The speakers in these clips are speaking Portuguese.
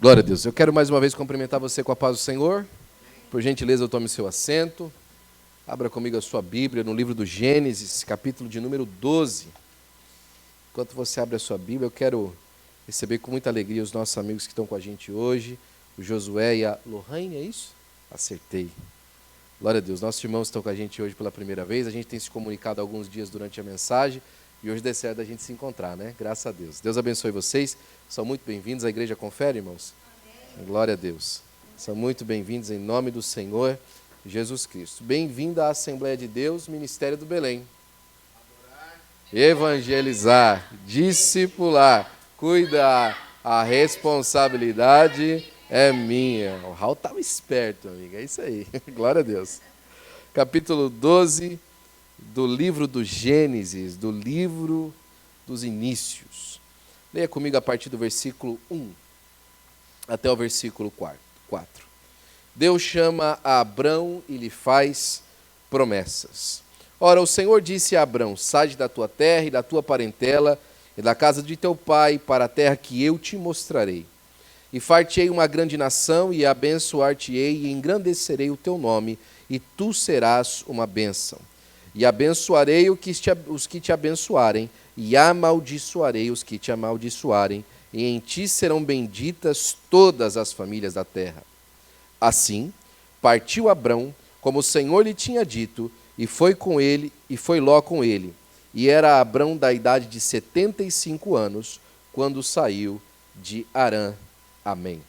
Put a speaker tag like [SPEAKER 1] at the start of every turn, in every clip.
[SPEAKER 1] Glória a Deus. Eu quero mais uma vez cumprimentar você com a paz do Senhor. Por gentileza, tome seu assento. Abra comigo a sua Bíblia no livro do Gênesis, capítulo de número 12. Enquanto você abre a sua Bíblia, eu quero receber com muita alegria os nossos amigos que estão com a gente hoje, o Josué e a Lohane, é isso? Acertei. Glória a Deus. Nossos irmãos estão com a gente hoje pela primeira vez. A gente tem se comunicado alguns dias durante a mensagem e hoje deu certo a gente se encontrar, né? Graças a Deus. Deus abençoe vocês. São muito bem-vindos. A igreja confere, irmãos? Amém. Glória a Deus. São muito bem-vindos em nome do Senhor Jesus Cristo. Bem-vindo à Assembleia de Deus, Ministério do Belém. Adorar, evangelizar, discipular, cuidar. A responsabilidade é minha. O Raul estava esperto, amiga. É isso aí. Glória a Deus. Capítulo 12 do livro do Gênesis, do livro dos inícios. Leia comigo a partir do versículo 1 até o versículo 4. Deus chama a Abrão e lhe faz promessas. Ora, o Senhor disse a Abrão: sai da tua terra e da tua parentela e da casa de teu pai para a terra que eu te mostrarei. E far-te-ei uma grande nação e abençoar-te-ei e engrandecerei o teu nome e tu serás uma bênção. E abençoarei os que te abençoarem e amaldiçoarei os que te amaldiçoarem, e em ti serão benditas todas as famílias da terra. Assim, partiu Abrão, como o Senhor lhe tinha dito, e foi Ló com ele. E era Abrão da idade de 75 anos, quando saiu de Harã. Amém.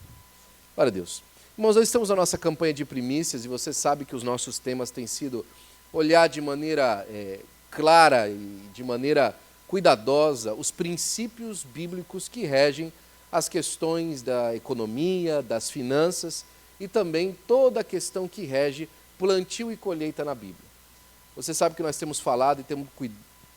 [SPEAKER 1] Glória a Deus. Irmãos, nós estamos na nossa campanha de primícias, e você sabe que os nossos temas têm sido olhar de maneira clara e de maneira cuidadosa os princípios bíblicos que regem as questões da economia, das finanças e também toda a questão que rege plantio e colheita na Bíblia. Você sabe que nós temos falado e temos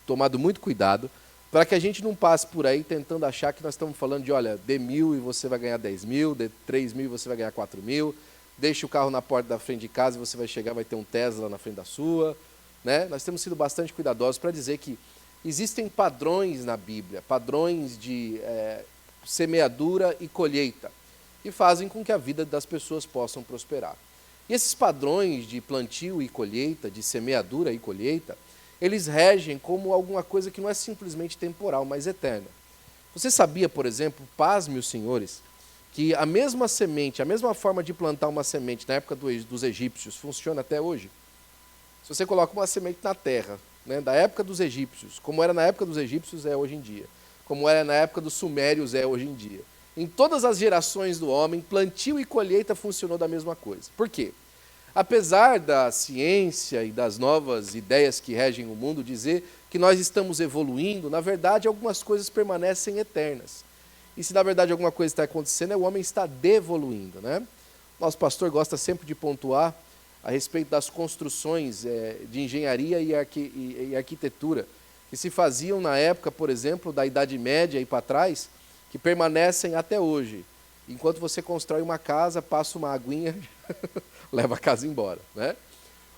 [SPEAKER 1] tomado muito cuidado para que a gente não passe por aí tentando achar que nós estamos falando de, olha, dê 1.000 e você vai ganhar 10.000, dê 3.000 e você vai ganhar 4.000, deixe o carro na porta da frente de casa e você vai chegar, vai ter um Tesla na frente da sua. Né? Nós temos sido bastante cuidadosos para dizer que existem padrões na Bíblia, padrões de semeadura e colheita, que fazem com que a vida das pessoas possam prosperar. E esses padrões de plantio e colheita, de semeadura e colheita, eles regem como alguma coisa que não é simplesmente temporal, mas eterna. Você sabia, por exemplo, pasme os senhores, que a mesma semente, a mesma forma de plantar uma semente na época dos egípcios funciona até hoje? Se você coloca uma semente na terra, né, da época dos egípcios, como era na época dos egípcios é hoje em dia, como era na época dos sumérios é hoje em dia. Em todas as gerações do homem, plantio e colheita funcionou da mesma coisa. Por quê? Apesar da ciência e das novas ideias que regem o mundo dizer que nós estamos evoluindo, na verdade algumas coisas permanecem eternas. E se na verdade alguma coisa está acontecendo, o homem está devoluindo, né? Nosso pastor gosta sempre de pontuar a respeito das construções de engenharia e arquitetura, que se faziam na época, por exemplo, da Idade Média e para trás, que permanecem até hoje. Enquanto você constrói uma casa, passa uma aguinha, leva a casa embora. Né?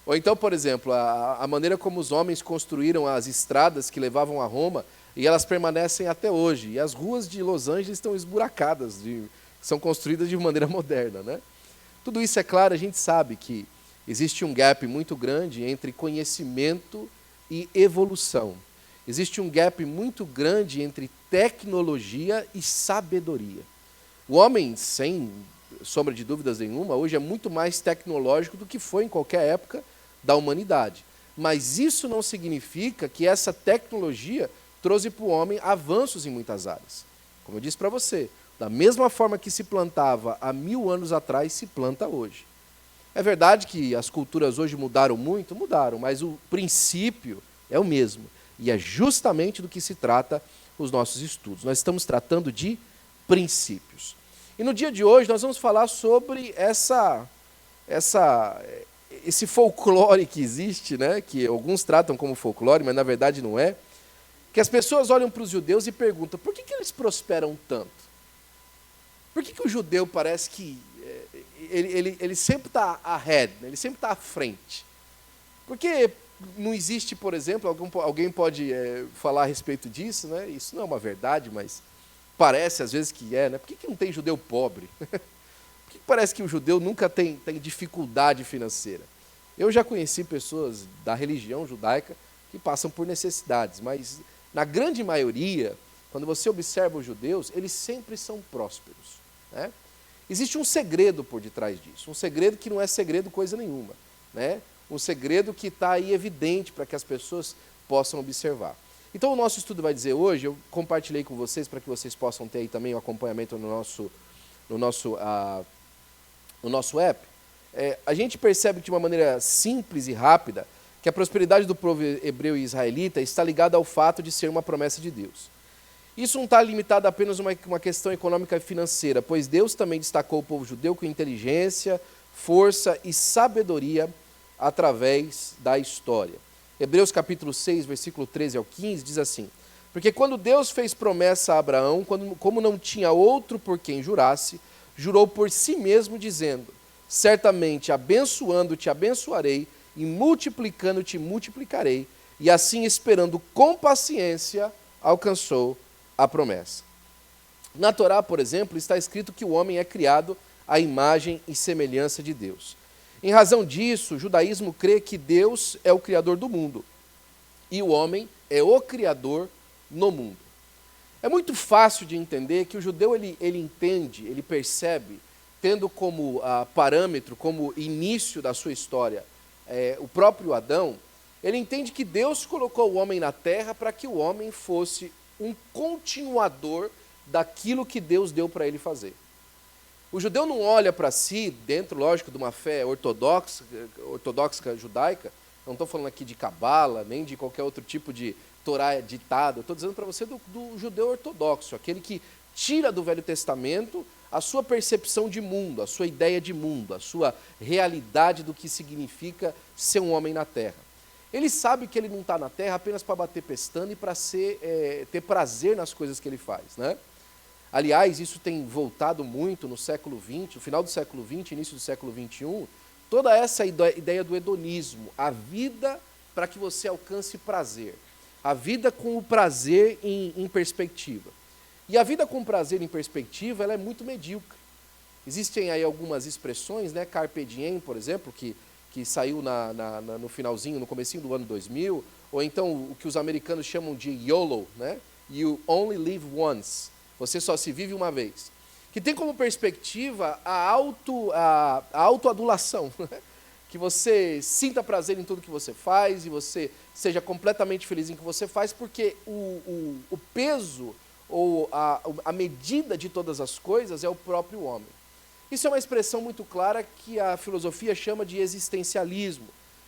[SPEAKER 1] Ou então, por exemplo, a maneira como os homens construíram as estradas que levavam a Roma, e elas permanecem até hoje. E as ruas de Los Angeles estão esburacadas, são construídas de maneira moderna. Né? Tudo isso, é claro, a gente sabe que existe um gap muito grande entre conhecimento e evolução. Existe um gap muito grande entre tecnologia e sabedoria. O homem, sem sombra de dúvidas nenhuma, hoje é muito mais tecnológico do que foi em qualquer época da humanidade. Mas isso não significa que essa tecnologia trouxe para o homem avanços em muitas áreas. Como eu disse para você, da mesma forma que se plantava há 1000 anos atrás, se planta hoje. É verdade que as culturas hoje mudaram muito? Mudaram, mas o princípio é o mesmo. E é justamente do que se trata os nossos estudos. Nós estamos tratando de princípios. E no dia de hoje nós vamos falar sobre esse folclore que existe, né? Que alguns tratam como folclore, mas na verdade não é. Que as pessoas olham para os judeus e perguntam, por que eles prosperam tanto? Por que o judeu parece que ele sempre está ahead, né? Ele sempre está à frente? Porque não existe, por exemplo, alguém pode falar a respeito disso, né? Isso não é uma verdade, mas parece às vezes que é, né? Por que não tem judeu pobre? Por que parece que o judeu nunca tem dificuldade financeira? Eu já conheci pessoas da religião judaica que passam por necessidades, mas na grande maioria, quando você observa os judeus, eles sempre são prósperos, né? Existe um segredo por detrás disso, um segredo que não é segredo coisa nenhuma, né? Um segredo que está aí evidente para que as pessoas possam observar. Então o nosso estudo vai dizer hoje, eu compartilhei com vocês para que vocês possam ter aí também o acompanhamento no nosso app. A gente percebe de uma maneira simples e rápida que a prosperidade do povo hebreu e israelita está ligada ao fato de ser uma promessa de Deus. Isso não está limitado a apenas uma questão econômica e financeira, pois Deus também destacou o povo judeu com inteligência, força e sabedoria através da história. Hebreus capítulo 6, versículo 13 ao 15, diz assim: porque quando Deus fez promessa a Abraão, como não tinha outro por quem jurasse, jurou por si mesmo, dizendo: certamente abençoando-te abençoarei, e multiplicando-te multiplicarei. E assim, esperando com paciência, alcançou a promessa. Na Torá, por exemplo, está escrito que o homem é criado à imagem e semelhança de Deus. Em razão disso, o judaísmo crê que Deus é o criador do mundo e o homem é o criador no mundo. É muito fácil de entender que o judeu ele entende, ele percebe, tendo como parâmetro, como início da sua história, o próprio Adão, ele entende que Deus colocou o homem na terra para que o homem fosse um continuador daquilo que Deus deu para ele fazer. O judeu não olha para si, dentro, lógico, de uma fé ortodoxa judaica, não estou falando aqui de cabala, nem de qualquer outro tipo de Torá ditado, estou dizendo para você do judeu ortodoxo, aquele que tira do Velho Testamento a sua percepção de mundo, a sua ideia de mundo, a sua realidade do que significa ser um homem na terra. Ele sabe que ele não está na terra apenas para bater pestana e para ter prazer nas coisas que ele faz, né? Aliás, isso tem voltado muito no século XX, no final do século XX, início do século XXI, toda essa ideia do hedonismo, a vida para que você alcance prazer, a vida com o prazer em perspectiva. E a vida com prazer em perspectiva, ela é muito medíocre. Existem aí algumas expressões, né? Carpe diem, por exemplo, que saiu no finalzinho, no comecinho do ano 2000, ou então o que os americanos chamam de YOLO, né? You only live once. Você só se vive uma vez. Que tem como perspectiva a autoadulação. Que você sinta prazer em tudo que você faz e você seja completamente feliz em que você faz, porque o peso ou a medida de todas as coisas é o próprio homem. Isso é uma expressão muito clara que a filosofia chama de existencialismo.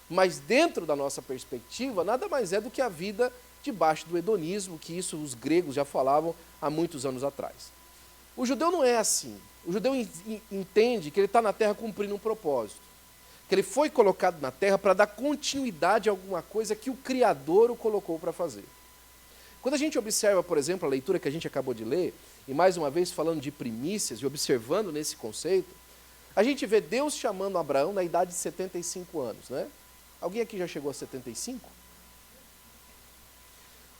[SPEAKER 1] Mas dentro da nossa perspectiva, nada mais é do que a vida debaixo do hedonismo, que isso os gregos já falavam há muitos anos atrás. O judeu não é assim. O judeu entende que ele está na terra cumprindo um propósito. Que ele foi colocado na terra para dar continuidade a alguma coisa que o Criador o colocou para fazer. Quando a gente observa, por exemplo, a leitura que a gente acabou de ler, e mais uma vez falando de primícias e observando nesse conceito, a gente vê Deus chamando Abraão na idade de 75 anos, né? Alguém aqui já chegou a 75?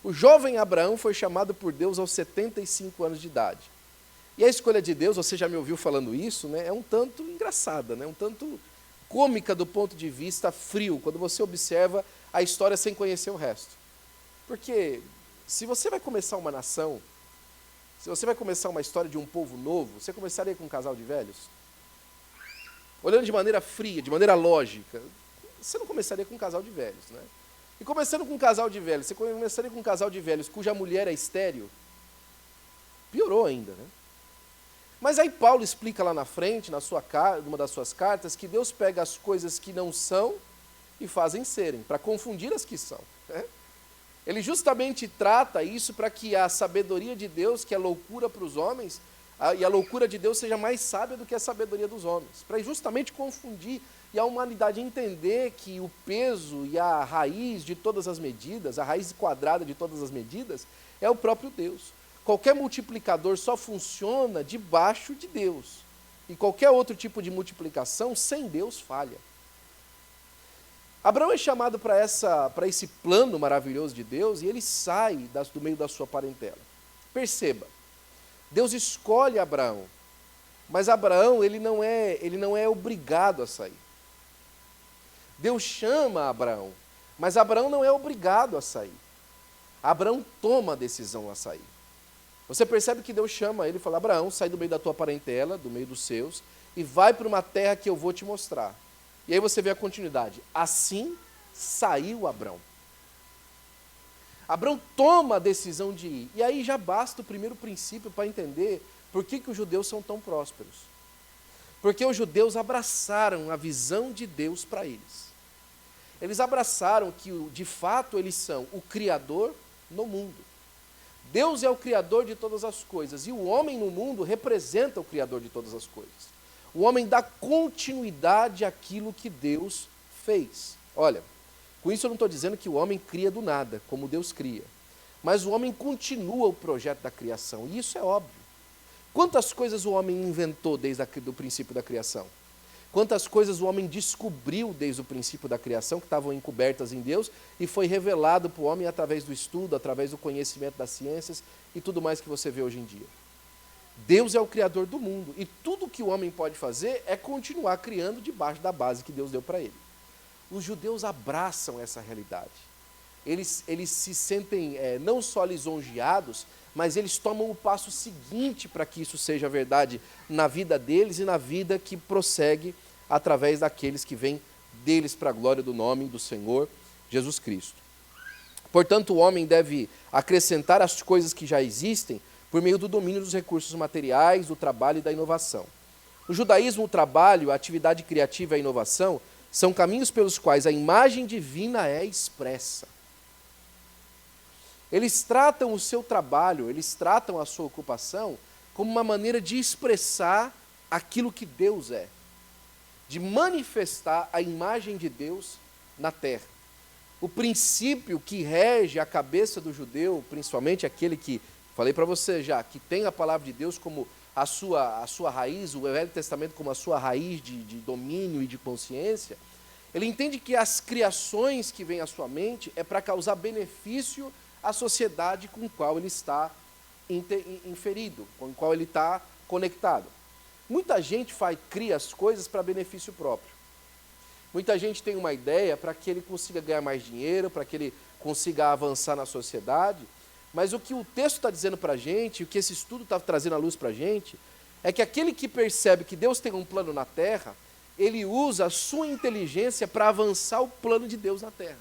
[SPEAKER 1] O jovem Abraão foi chamado por Deus aos 75 anos de idade. E a escolha de Deus, você já me ouviu falando isso, né? É um tanto engraçada, né? Um tanto cômica do ponto de vista frio, quando você observa a história sem conhecer o resto. Porque se você vai começar uma nação, se você vai começar uma história de um povo novo, você começaria com um casal de velhos? Olhando de maneira fria, de maneira lógica, você não começaria com um casal de velhos, né? E começando com um casal de velhos, você começaria com um casal de velhos cuja mulher é estéril? Piorou ainda, né? Mas aí Paulo explica lá na frente, numa das suas cartas, que Deus pega as coisas que não são e fazem serem, para confundir as que são, né? Ele justamente trata isso para que a sabedoria de Deus, que é loucura para os homens, e a loucura de Deus seja mais sábia do que a sabedoria dos homens, para justamente confundir e a humanidade entender que o peso e a raiz de todas as medidas, a raiz quadrada de todas as medidas, é o próprio Deus. Qualquer multiplicador só funciona debaixo de Deus, e qualquer outro tipo de multiplicação sem Deus falha. Abraão é chamado para esse plano maravilhoso de Deus e ele sai do meio da sua parentela. Perceba, Deus escolhe Abraão, mas Abraão ele não é obrigado a sair. Deus chama Abraão, mas Abraão não é obrigado a sair. Abraão toma a decisão a sair. Você percebe que Deus chama ele e fala: Abraão, sai do meio da tua parentela, do meio dos seus, e vai para uma terra que eu vou te mostrar. E aí você vê a continuidade. Assim saiu Abraão. Abraão toma a decisão de ir. E aí já basta o primeiro princípio para entender por que os judeus são tão prósperos. Porque os judeus abraçaram a visão de Deus para eles. Eles abraçaram que, de fato, eles são o Criador no mundo. Deus é o Criador de todas as coisas, e o homem no mundo representa o Criador de todas as coisas. O homem dá continuidade àquilo que Deus fez. Olha, com isso eu não estou dizendo que o homem cria do nada, como Deus cria. Mas o homem continua o projeto da criação, e isso é óbvio. Quantas coisas o homem inventou desde o princípio da criação? Quantas coisas o homem descobriu desde o princípio da criação, que estavam encobertas em Deus, e foi revelado para o homem através do estudo, através do conhecimento das ciências e tudo mais que você vê hoje em dia. Deus é o Criador do mundo, e tudo que o homem pode fazer é continuar criando debaixo da base que Deus deu para ele. Os judeus abraçam essa realidade. Eles se sentem não só lisonjeados, mas eles tomam o passo seguinte para que isso seja verdade na vida deles e na vida que prossegue através daqueles que vêm deles para a glória do nome do Senhor Jesus Cristo. Portanto, o homem deve acrescentar as coisas que já existem por meio do domínio dos recursos materiais, do trabalho e da inovação. No judaísmo, o trabalho, a atividade criativa e a inovação são caminhos pelos quais a imagem divina é expressa. Eles tratam o seu trabalho, eles tratam a sua ocupação como uma maneira de expressar aquilo que Deus é, de manifestar a imagem de Deus na terra. O princípio que rege a cabeça do judeu, principalmente aquele que, falei para você já, que tem a palavra de Deus como a sua raiz, o Velho Testamento como a sua raiz de domínio e de consciência, ele entende que as criações que vêm à sua mente é para causar benefício à sociedade com a qual ele está inferido, com a qual ele está conectado. Muita gente cria as coisas para benefício próprio. Muita gente tem uma ideia para que ele consiga ganhar mais dinheiro, para que ele consiga avançar na sociedade, mas o que o texto está dizendo para a gente, o que esse estudo está trazendo à luz para a gente, é que aquele que percebe que Deus tem um plano na terra, ele usa a sua inteligência para avançar o plano de Deus na terra.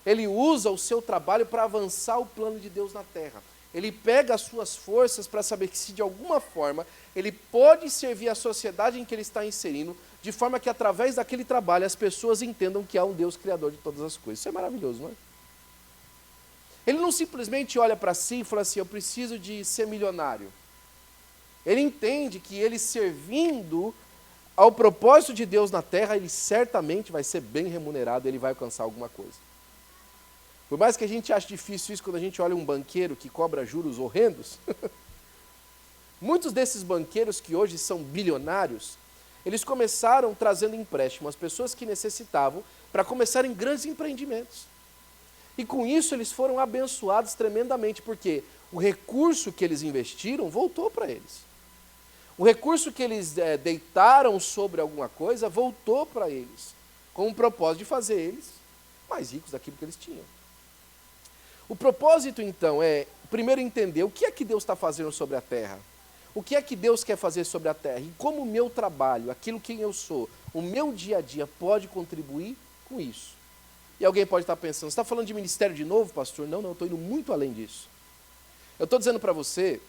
[SPEAKER 1] Ele usa o seu trabalho para avançar o plano de Deus na terra. Ele pega as suas forças para saber que, se de alguma forma ele pode servir a sociedade em que ele está inserindo, de forma que através daquele trabalho as pessoas entendam que há um Deus criador de todas as coisas. Isso é maravilhoso, não é? Ele não simplesmente olha para si e fala assim: eu preciso de ser milionário. Ele entende que ele servindo ao propósito de Deus na terra, ele certamente vai ser bem remunerado, ele vai alcançar alguma coisa. Por mais que a gente ache difícil isso quando a gente olha um banqueiro que cobra juros horrendos, muitos desses banqueiros que hoje são bilionários, eles começaram trazendo empréstimo às pessoas que necessitavam para começarem grandes empreendimentos. E com isso eles foram abençoados tremendamente, porque o recurso que eles investiram voltou para eles. O recurso que eles deitaram sobre alguma coisa voltou para eles, com o propósito de fazer eles mais ricos daquilo que eles tinham. O propósito, então, é, primeiro, entender o que é que Deus está fazendo sobre a terra. O que é que Deus quer fazer sobre a terra? E como o meu trabalho, aquilo que eu sou, o meu dia a dia pode contribuir com isso. E alguém pode estar pensando: você está falando de ministério de novo, pastor? Não, eu estou indo muito além disso. Eu estou dizendo para você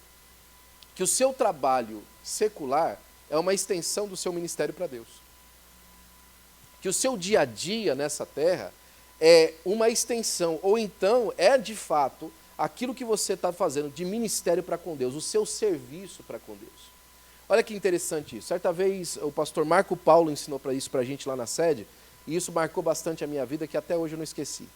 [SPEAKER 1] que o seu trabalho secular é uma extensão do seu ministério para Deus. Que o seu dia a dia nessa terra é uma extensão, ou então é de fato aquilo que você está fazendo de ministério para com Deus, o seu serviço para com Deus. Olha que interessante isso. Certa vez o pastor Marco Paulo ensinou isso para a gente lá na sede, e isso marcou bastante a minha vida, que até hoje eu não esqueci.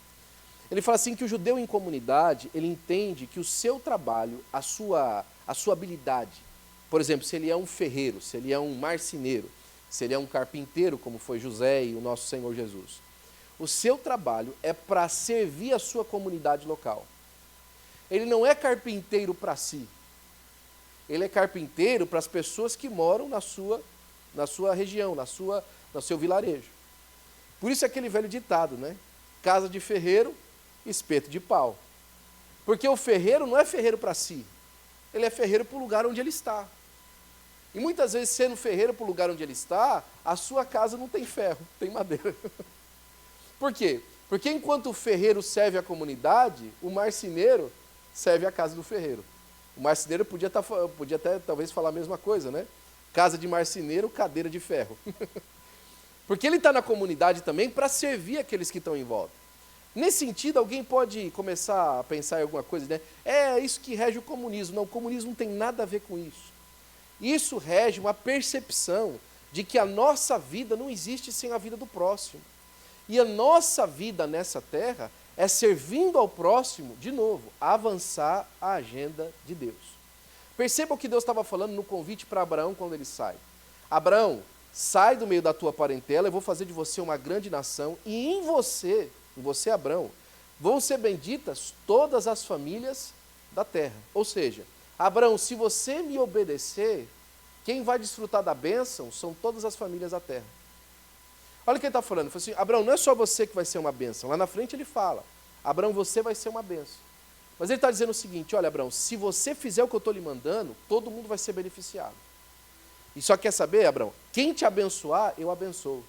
[SPEAKER 1] Ele fala assim que o judeu em comunidade, ele entende que o seu trabalho, a sua habilidade, por exemplo, se ele é um ferreiro, se ele é um marceneiro, se ele é um carpinteiro, como foi José e o nosso Senhor Jesus, o seu trabalho é para servir a sua comunidade local. Ele não é carpinteiro para si. ele é carpinteiro para as pessoas que moram na sua região, no seu vilarejo. Por isso é aquele velho ditado, né? Casa de ferreiro, espeto de pau. Porque o ferreiro não é ferreiro para si, ele é ferreiro para o lugar onde ele está. E muitas vezes, sendo ferreiro para o lugar onde ele está, a sua casa não tem ferro, tem madeira. Por quê? Porque enquanto o ferreiro serve a comunidade, o marceneiro serve a casa do ferreiro. O marceneiro podia até talvez falar a mesma coisa, né? Casa de marceneiro, cadeira de ferro. Porque ele está na comunidade também para servir aqueles que estão em volta. Nesse sentido, alguém pode começar a pensar em alguma coisa, né? É isso que rege o comunismo. Não, o comunismo não tem nada a ver com isso. Isso rege uma percepção de que a nossa vida não existe sem a vida do próximo. E a nossa vida nessa terra é servindo ao próximo, de novo, avançar a agenda de Deus. Perceba o que Deus estava falando no convite para Abraão quando ele sai. Abraão, sai do meio da tua parentela, eu vou fazer de você uma grande nação, e em você, Abraão, vão ser benditas todas as famílias da terra. Ou seja, Abraão, se você me obedecer, quem vai desfrutar da bênção são todas as famílias da terra. Olha o que ele está falando. Ele falou assim, Abraão, não é só você que vai ser uma bênção. Lá na frente ele fala, Abraão, você vai ser uma bênção. Mas ele está dizendo o seguinte, olha, Abraão, se você fizer o que eu estou lhe mandando, todo mundo vai ser beneficiado. E só quer saber, Abraão, quem te abençoar, eu abençoo.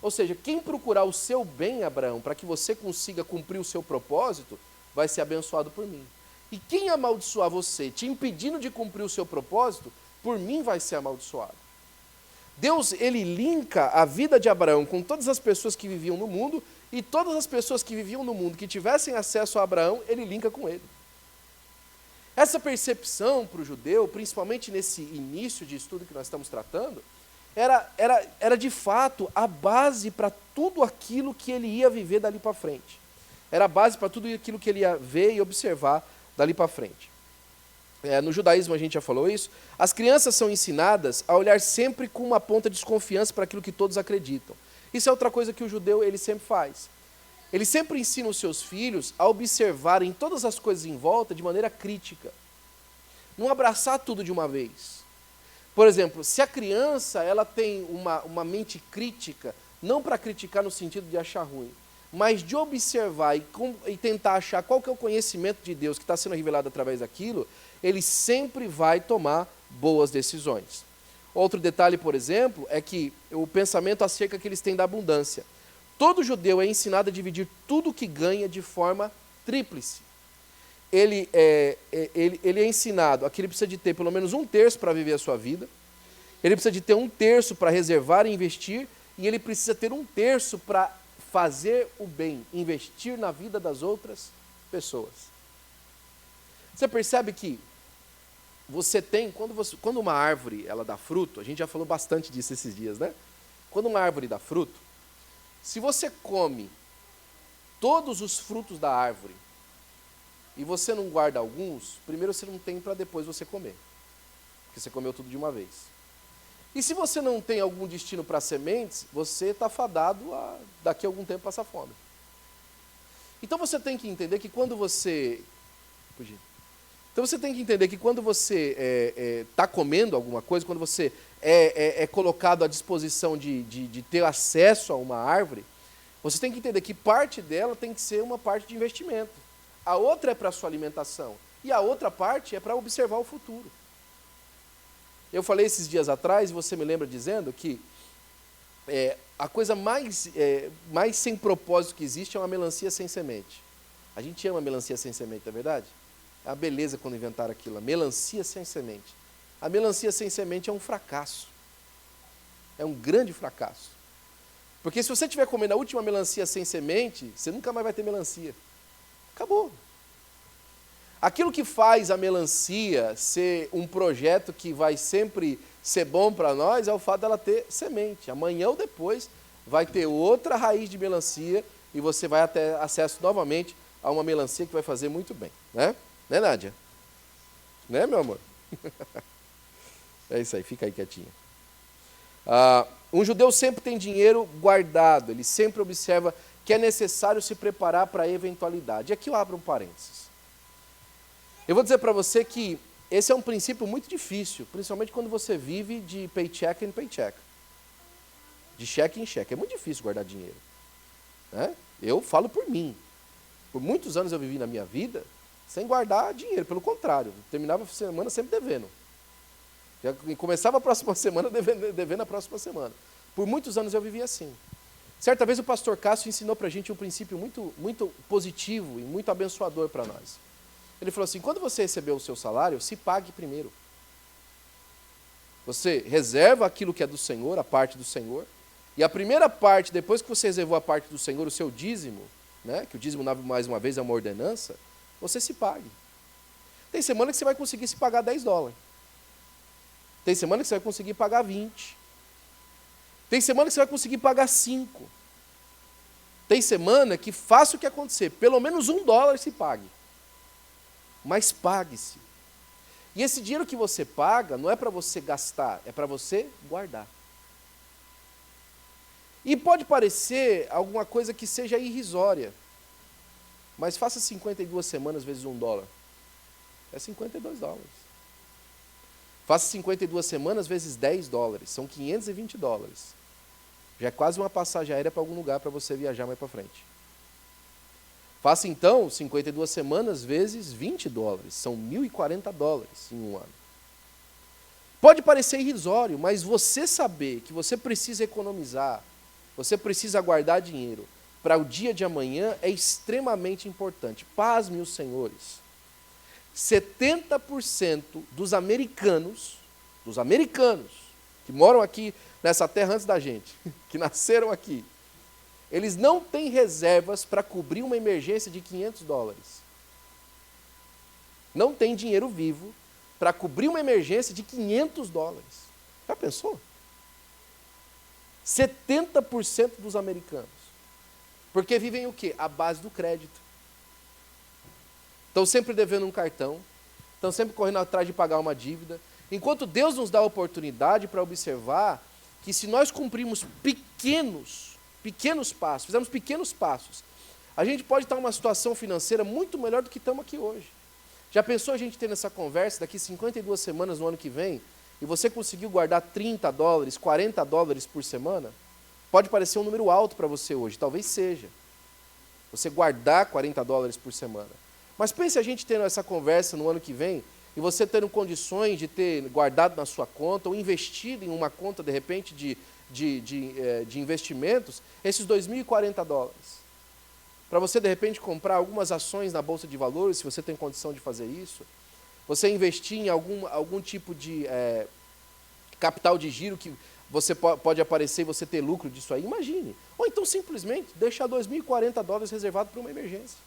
[SPEAKER 1] Ou seja, quem procurar o seu bem, Abraão, para que você consiga cumprir o seu propósito, vai ser abençoado por mim. E quem amaldiçoar você, te impedindo de cumprir o seu propósito, por mim vai ser amaldiçoado. Deus, ele linka a vida de Abraão com todas as pessoas que viviam no mundo, e todas as pessoas que viviam no mundo, que tivessem acesso a Abraão, ele linka com ele. Essa percepção para o judeu, principalmente nesse início de estudo que nós estamos tratando, era de fato a base para tudo aquilo que ele ia viver dali para frente. Era a base para tudo aquilo que ele ia ver e observar dali para frente. No judaísmo a gente já falou isso. As crianças são ensinadas a olhar sempre com uma ponta de desconfiança para aquilo que todos acreditam. Isso é outra coisa que o judeu ele sempre faz. Ele sempre ensina os seus filhos a observarem todas as coisas em volta de maneira crítica. Não abraçar tudo de uma vez. Por exemplo, se a criança ela tem uma mente crítica, não para criticar no sentido de achar ruim, mas de observar e tentar achar qual que é o conhecimento de Deus que está sendo revelado através daquilo, ele sempre vai tomar boas decisões. Outro detalhe, por exemplo, é que o pensamento acerca que eles têm da abundância. Todo judeu é ensinado a dividir tudo o que ganha de forma tríplice. Ele é ensinado a que ele precisa de ter pelo menos 1/3 para viver a sua vida, ele precisa de ter 1/3 para reservar e investir, e ele precisa ter 1/3 para fazer o bem, investir na vida das outras pessoas. Você percebe que você tem, quando uma árvore ela dá fruto, a gente já falou bastante disso esses dias, né? Quando uma árvore dá fruto, se você come todos os frutos da árvore e você não guarda alguns, primeiro você não tem para depois você comer, porque você comeu tudo de uma vez. E se você não tem algum destino para sementes, você está fadado a, daqui a algum tempo, passar fome. Então você tem que entender que quando você... está comendo alguma coisa, quando você é colocado à disposição de ter acesso a uma árvore, você tem que entender que parte dela tem que ser uma parte de investimento. A outra é para a sua alimentação. E a outra parte é para observar o futuro. Eu falei esses dias atrás, você me lembra dizendo que a coisa mais sem propósito que existe é uma melancia sem semente. A gente ama melancia sem semente, não é verdade? É uma beleza quando inventaram aquilo, a melancia sem semente. A melancia sem semente é um fracasso. É um grande fracasso. Porque se você estiver comendo a última melancia sem semente, você nunca mais vai ter melancia. Acabou. Aquilo que faz a melancia ser um projeto que vai sempre ser bom para nós é o fato dela ter semente. Amanhã ou depois vai ter outra raiz de melancia e você vai ter acesso novamente a uma melancia que vai fazer muito bem. Né? Né, Nádia? Né, meu amor? É isso aí, fica aí quietinha. Um judeu sempre tem dinheiro guardado, ele sempre observa que é necessário se preparar para a eventualidade. E aqui eu abro um parênteses. Eu vou dizer para você que esse é um princípio muito difícil, principalmente quando você vive de paycheck em paycheck. De cheque em cheque. É muito difícil guardar dinheiro. Né? Eu falo por mim. Por muitos anos eu vivi na minha vida sem guardar dinheiro. Pelo contrário, terminava a semana sempre devendo. Já começava a próxima semana devendo a próxima semana. Por muitos anos eu vivi assim. Certa vez o pastor Cássio ensinou para a gente um princípio muito, muito positivo e muito abençoador para nós. Ele falou assim, quando você receber o seu salário, se pague primeiro. Você reserva aquilo que é do Senhor, a parte do Senhor, e a primeira parte, depois que você reservou a parte do Senhor, o seu dízimo, né, que o dízimo, mais uma vez, é uma ordenança, você se pague. Tem semana que você vai conseguir se pagar $10. Tem semana que você vai conseguir pagar 20. Tem semana que você vai conseguir pagar 5. Tem semana que faça o que acontecer, pelo menos $1 se pague. Mas pague-se. E esse dinheiro que você paga não é para você gastar, é para você guardar. E pode parecer alguma coisa que seja irrisória, mas faça 52 semanas vezes $1. É $52. Faça 52 semanas vezes $10, são $520. Já é quase uma passagem aérea para algum lugar para você viajar mais para frente. Faça então 52 semanas vezes $20, são $1.040 em um ano. Pode parecer irrisório, mas você saber que você precisa economizar, você precisa guardar dinheiro para o dia de amanhã é extremamente importante. Pasme os senhores. 70% dos americanos que moram aqui nessa terra antes da gente, que nasceram aqui, eles não têm reservas para cobrir uma emergência de $500. Não tem dinheiro vivo para cobrir uma emergência de $500. Já pensou? 70% dos americanos. Porque vivem o quê? À base do crédito. Estão sempre devendo um cartão, estão sempre correndo atrás de pagar uma dívida, enquanto Deus nos dá a oportunidade para observar que se nós cumprirmos pequenos passos, fizermos pequenos passos, a gente pode estar numa situação financeira muito melhor do que estamos aqui hoje. Já pensou a gente tendo essa conversa daqui 52 semanas no ano que vem, e você conseguiu guardar $30, $40 por semana? Pode parecer um número alto para você hoje, talvez seja. Você guardar $40 por semana. Mas pense a gente tendo essa conversa no ano que vem, e você tendo condições de ter guardado na sua conta, ou investido em uma conta, de repente, de investimentos, esses $2.040. Para você, de repente, comprar algumas ações na Bolsa de Valores, se você tem condição de fazer isso. Você investir em algum tipo de capital de giro que você pode aparecer e você ter lucro disso aí, imagine. Ou então, simplesmente, deixar $2.040 reservado para uma emergência.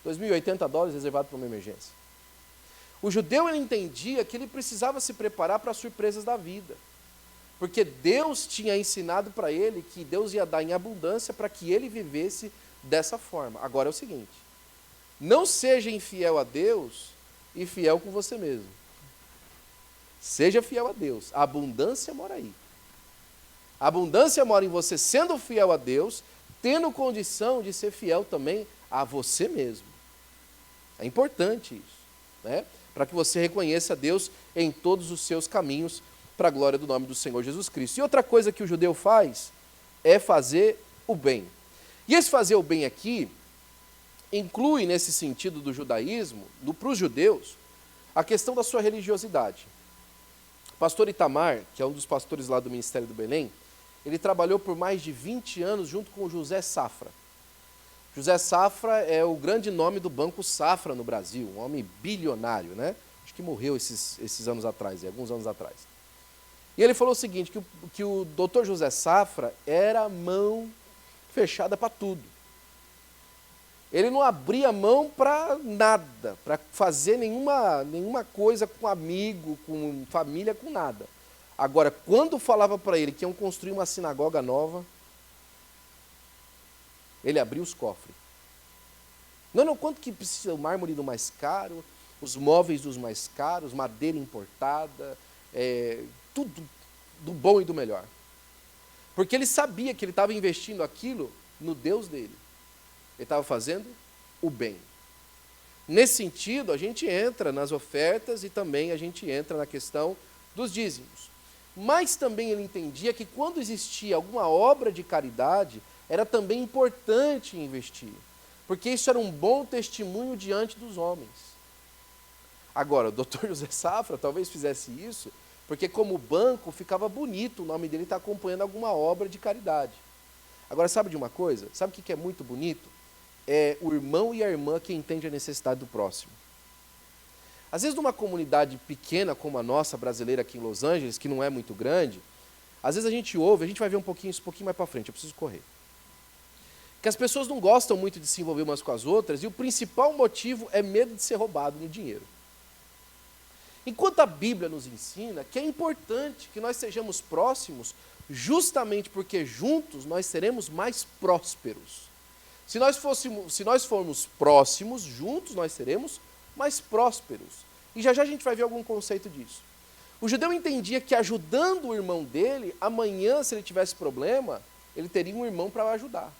[SPEAKER 1] $2.080 reservado para uma emergência. O judeu ele entendia que ele precisava se preparar para as surpresas da vida. Porque Deus tinha ensinado para ele que Deus ia dar em abundância para que ele vivesse dessa forma. Agora é o seguinte, não seja infiel a Deus e fiel com você mesmo. Seja fiel a Deus, a abundância mora aí. A abundância mora em você sendo fiel a Deus, tendo condição de ser fiel também a você mesmo. É importante isso, né? Para que você reconheça Deus em todos os seus caminhos, para a glória do nome do Senhor Jesus Cristo. E outra coisa que o judeu faz é fazer o bem. E esse fazer o bem aqui inclui, nesse sentido do judaísmo, para os judeus, a questão da sua religiosidade. O pastor Itamar, que é um dos pastores lá do Ministério do Belém, ele trabalhou por mais de 20 anos junto com o José Safra. José Safra é o grande nome do Banco Safra no Brasil, um homem bilionário, né? Acho que morreu esses anos atrás, alguns anos atrás. E ele falou o seguinte, que o doutor José Safra era mão fechada para tudo. Ele não abria mão para nada, para fazer nenhuma coisa com amigo, com família, com nada. Agora, quando falava para ele que iam construir uma sinagoga nova, ele abriu os cofres. Não, quanto que precisa o mármore do mais caro, os móveis dos mais caros, madeira importada, tudo do bom e do melhor. Porque ele sabia que ele estava investindo aquilo no Deus dele. Ele estava fazendo o bem. Nesse sentido, a gente entra nas ofertas e também a gente entra na questão dos dízimos. Mas também ele entendia que quando existia alguma obra de caridade, era também importante investir, porque isso era um bom testemunho diante dos homens. Agora, o Dr. José Safra talvez fizesse isso, porque como banco ficava bonito o nome dele estar acompanhando alguma obra de caridade. Agora, sabe de uma coisa? Sabe o que é muito bonito? É o irmão e a irmã que entende a necessidade do próximo. Às vezes, numa comunidade pequena como a nossa, brasileira aqui em Los Angeles, que não é muito grande, às vezes a gente ouve, a gente vai ver isso um pouquinho mais para frente, eu preciso correr. Que as pessoas não gostam muito de se envolver umas com as outras, e o principal motivo é medo de ser roubado no dinheiro. Enquanto a Bíblia nos ensina que é importante que nós sejamos próximos, justamente porque juntos nós seremos mais prósperos. Se nós formos próximos, juntos nós seremos mais prósperos. E já já a gente vai ver algum conceito disso. O judeu entendia que ajudando o irmão dele, amanhã, se ele tivesse problema, ele teria um irmão para ajudar.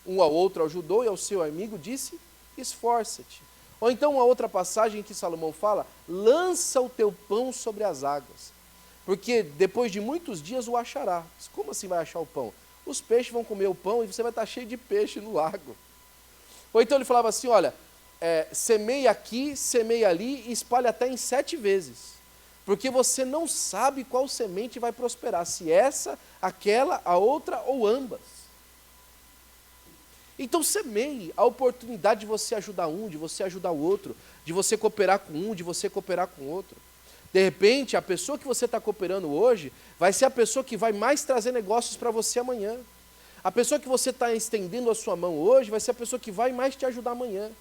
[SPEAKER 1] Um ao outro ajudou e ao seu amigo disse, esforça-te. Ou então uma outra passagem que Salomão fala, lança o teu pão sobre as águas, porque depois de muitos dias o achará. Como assim vai achar o pão? Os peixes vão comer o pão e você vai estar cheio de peixe no lago. Ou então ele falava assim, olha, semeia aqui, semeia ali e espalha até em 7 vezes. Porque você não sabe qual semente vai prosperar, se essa, aquela, a outra ou ambas. Então semeie a oportunidade de você ajudar um, de você ajudar o outro, de você cooperar com um, de você cooperar com o outro. De repente, a pessoa que você está cooperando hoje vai ser a pessoa que vai mais trazer negócios para você amanhã. A pessoa que você está estendendo a sua mão hoje vai ser a pessoa que vai mais te ajudar amanhã.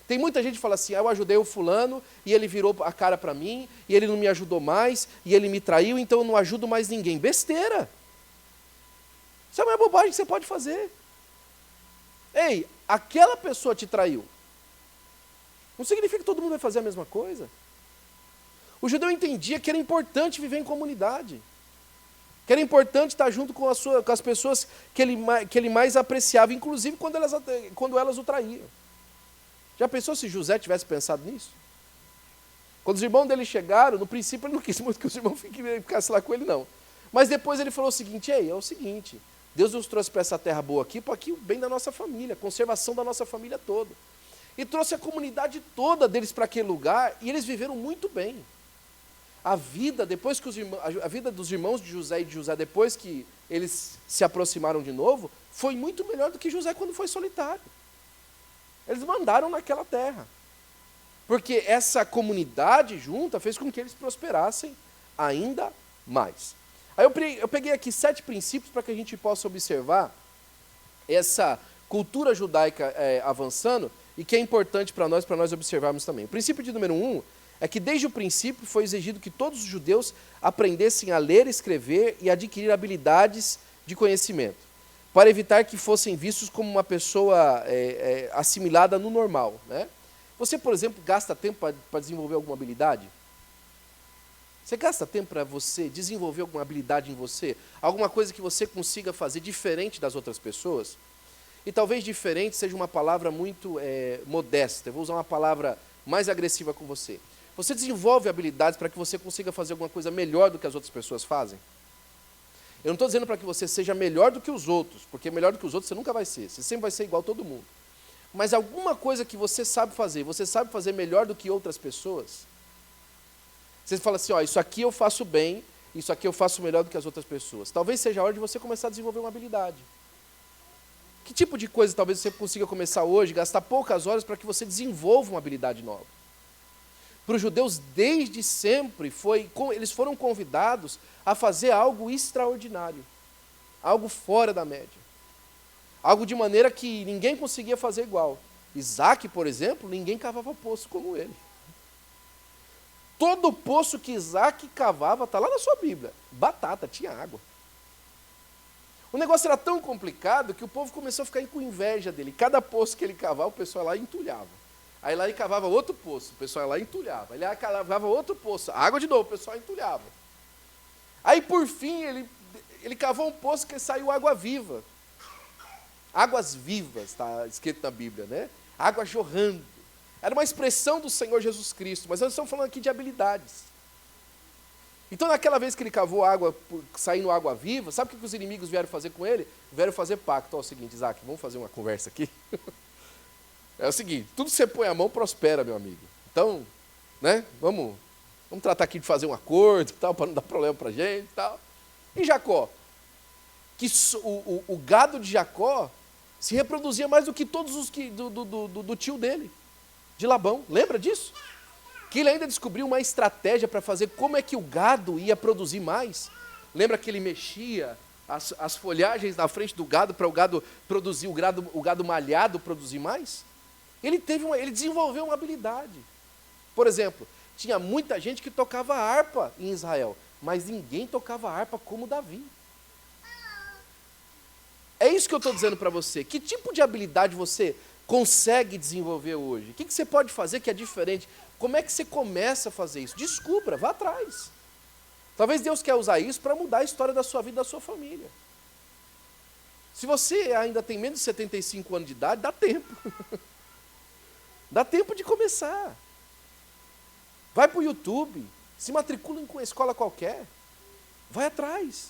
[SPEAKER 1] Tem muita gente que fala assim, eu ajudei o fulano e ele virou a cara para mim, e ele não me ajudou mais, e ele me traiu, então eu não ajudo mais ninguém. Besteira! Isso é a maior bobagem que você pode fazer. Ei, aquela pessoa te traiu. Não significa que todo mundo vai fazer a mesma coisa. O judeu entendia que era importante viver em comunidade, que era importante estar junto com as pessoas que ele mais apreciava, inclusive quando elas o traíam. Já pensou se José tivesse pensado nisso? Quando os irmãos dele chegaram, no princípio ele não quis muito que os irmãos ficassem lá com ele, não. Mas depois ele falou o seguinte, é o seguinte, Deus nos trouxe para essa terra boa aqui, para aqui o bem da nossa família, a conservação da nossa família toda. E trouxe a comunidade toda deles para aquele lugar, e eles viveram muito bem. A vida dos irmãos de José e de José, depois que eles se aproximaram de novo, foi muito melhor do que José quando foi solitário. Eles mandaram naquela terra. Porque essa comunidade junta fez com que eles prosperassem ainda mais. Aí eu peguei aqui 7 princípios para que a gente possa observar essa cultura judaica avançando e que é importante para nós observarmos também. O princípio de número 1 é que desde o princípio foi exigido que todos os judeus aprendessem a ler, escrever e adquirir habilidades de conhecimento, para evitar que fossem vistos como uma pessoa assimilada no normal. Né? Você, por exemplo, gasta tempo para desenvolver alguma habilidade? Você gasta tempo para você desenvolver alguma habilidade em você? Alguma coisa que você consiga fazer diferente das outras pessoas? E talvez diferente seja uma palavra muito modesta. Eu vou usar uma palavra mais agressiva com você. Você desenvolve habilidades para que você consiga fazer alguma coisa melhor do que as outras pessoas fazem? Eu não estou dizendo para que você seja melhor do que os outros, porque melhor do que os outros você nunca vai ser. Você sempre vai ser igual a todo mundo. Mas alguma coisa que você sabe fazer melhor do que outras pessoas? Você fala assim, isso aqui eu faço bem, isso aqui eu faço melhor do que as outras pessoas. Talvez seja a hora de você começar a desenvolver uma habilidade. Que tipo de coisa talvez você consiga começar hoje, gastar poucas horas para que você desenvolva uma habilidade nova? Para os judeus, desde sempre, eles foram convidados a fazer algo extraordinário, algo fora da média, algo de maneira que ninguém conseguia fazer igual. Isaac, por exemplo, ninguém cavava poço como ele. Todo poço que Isaac cavava, está lá na sua Bíblia, batata, tinha água. O negócio era tão complicado que o povo começou a ficar com inveja dele. Cada poço que ele cavava, o pessoal lá entulhava. Aí lá ele cavava outro poço, o pessoal lá entulhava. Aí lá cavava outro poço, água de novo, o pessoal entulhava. Aí por fim ele cavou um poço que saiu água viva. Águas vivas, está escrito na Bíblia, né? Água jorrando. Era uma expressão do Senhor Jesus Cristo, mas nós estamos falando aqui de habilidades. Então, naquela vez que ele cavou água, saindo água viva, sabe o que os inimigos vieram fazer com ele? Vieram fazer pacto. Ó, é o seguinte, Isaac, vamos fazer uma conversa aqui? É o seguinte, tudo que você põe a mão prospera, meu amigo. Então, né, vamos tratar aqui de fazer um acordo, tal, para não dar problema para a gente. Tal. E Jacó? Que o gado de Jacó se reproduzia mais do que todos os do tio dele, de Labão. Lembra disso? Que ele ainda descobriu uma estratégia para fazer como é que o gado ia produzir mais. Lembra que ele mexia as folhagens na frente do gado para o gado produzir, o gado malhado produzir mais? Ele desenvolveu uma habilidade. Por exemplo, tinha muita gente que tocava harpa em Israel, mas ninguém tocava harpa como Davi. É isso que eu estou dizendo para você. Que tipo de habilidade você consegue desenvolver hoje? O que você pode fazer que é diferente? Como é que você começa a fazer isso? Descubra, vá atrás. Talvez Deus quer usar isso para mudar a história da sua vida e da sua família. Se você ainda tem menos de 75 anos de idade, dá tempo. Dá tempo de começar. Vai para o YouTube, se matricula em uma escola qualquer. Vai atrás.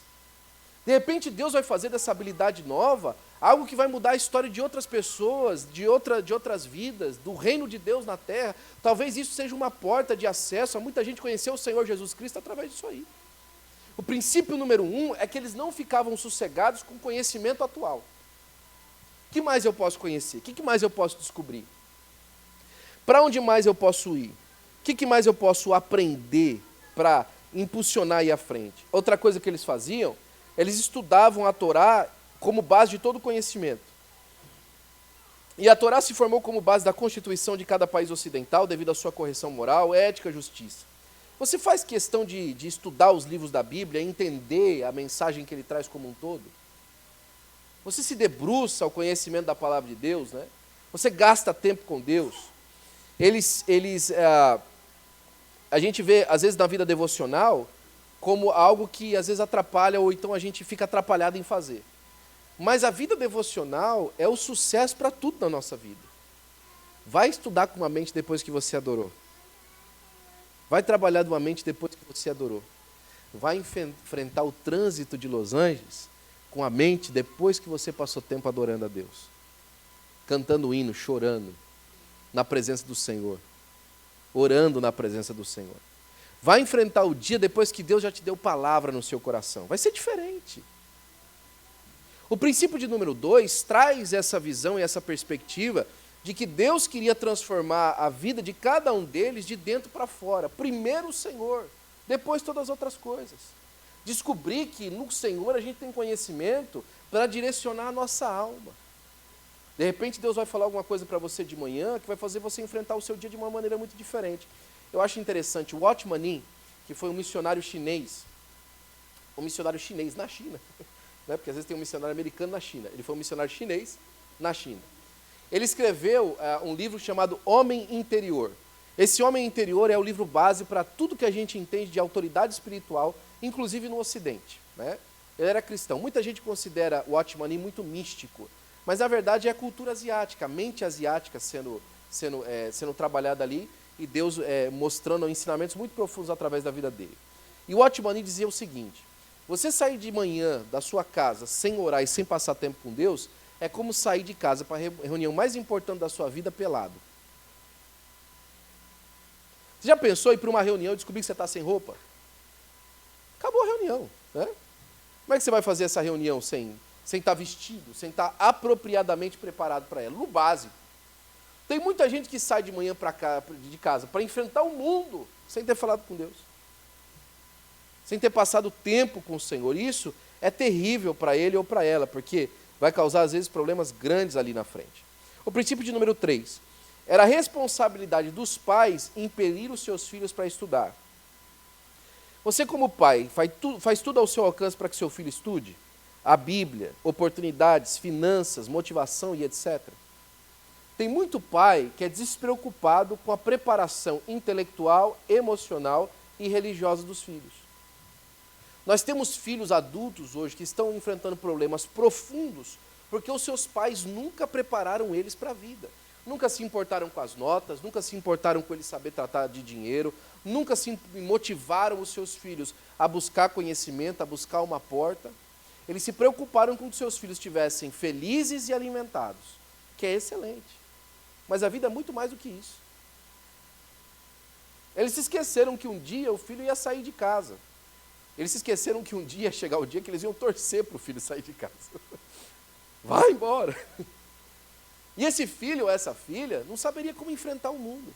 [SPEAKER 1] De repente Deus vai fazer dessa habilidade nova algo que vai mudar a história de outras pessoas, de outras vidas, do reino de Deus na terra. Talvez isso seja uma porta de acesso a muita gente conhecer o Senhor Jesus Cristo através disso aí. O princípio número 1 é que eles não ficavam sossegados com o conhecimento atual. O que mais eu posso conhecer? O que mais eu posso descobrir? Para onde mais eu posso ir? O que mais eu posso aprender para impulsionar aí à frente? Outra coisa que eles faziam, eles estudavam a Torá como base de todo o conhecimento. E a Torá se formou como base da constituição de cada país ocidental, devido à sua correção moral, ética e justiça. Você faz questão de estudar os livros da Bíblia, entender a mensagem que ele traz como um todo? Você se debruça ao conhecimento da palavra de Deus, né? Você gasta tempo com Deus. A gente vê, às vezes, na vida devocional, como algo que às vezes atrapalha, ou então a gente fica atrapalhado em fazer. Mas a vida devocional é o sucesso para tudo na nossa vida. Vai estudar com uma mente depois que você adorou. Vai trabalhar de uma mente depois que você adorou. Vai enfrentar o trânsito de Los Angeles com a mente depois que você passou tempo adorando a Deus. Cantando hino, chorando na presença do Senhor. Orando na presença do Senhor. Vai enfrentar o dia depois que Deus já te deu palavra no seu coração. Vai ser diferente. O princípio de número 2 traz essa visão e essa perspectiva de que Deus queria transformar a vida de cada um deles de dentro para fora. Primeiro o Senhor, depois todas as outras coisas. Descobrir que no Senhor a gente tem conhecimento para direcionar a nossa alma. De repente Deus vai falar alguma coisa para você de manhã que vai fazer você enfrentar o seu dia de uma maneira muito diferente. Eu acho interessante, o Watchman Nee, que foi um missionário chinês na China, né? Porque às vezes tem um missionário americano na China, ele foi um missionário chinês na China. Ele escreveu um livro chamado Homem Interior. Esse Homem Interior é o livro base para tudo que a gente entende de autoridade espiritual, inclusive no Ocidente, né? Ele era cristão. Muita gente considera o Watchman Nee muito místico, mas na verdade é a cultura asiática, a mente asiática sendo trabalhada ali, e Deus mostrando ensinamentos muito profundos através da vida dele. E o Watchman Nee dizia o seguinte: você sair de manhã da sua casa sem orar e sem passar tempo com Deus, é como sair de casa para a reunião mais importante da sua vida pelado. Você já pensou em ir para uma reunião e descobrir que você está sem roupa? Acabou a reunião, né? Como é que você vai fazer essa reunião sem estar vestido, sem estar apropriadamente preparado para ela? No básico. Tem muita gente que sai de manhã de casa para enfrentar o mundo sem ter falado com Deus. Sem ter passado tempo com o Senhor. Isso é terrível para ele ou para ela, porque vai causar, às vezes, problemas grandes ali na frente. O princípio de número 3. Era a responsabilidade dos pais impelir os seus filhos para estudar. Você, como pai, faz tudo ao seu alcance para que seu filho estude? A Bíblia, oportunidades, finanças, motivação e etc. Tem muito pai que é despreocupado com a preparação intelectual, emocional e religiosa dos filhos. Nós temos filhos adultos hoje que estão enfrentando problemas profundos porque os seus pais nunca prepararam eles para a vida. nunca se importaram com as notas, nunca se importaram com ele saber tratar de dinheiro, nunca se motivaram os seus filhos a buscar conhecimento, a buscar uma porta. Eles se preocuparam com que os seus filhos estivessem felizes e alimentados, que é excelente. Mas a vida é muito mais do que isso. Eles se esqueceram que um dia o filho ia sair de casa. Eles se esqueceram que um dia ia chegar o dia que eles iam torcer para o filho sair de casa. Vai embora. E esse filho ou essa filha não saberia como enfrentar o mundo.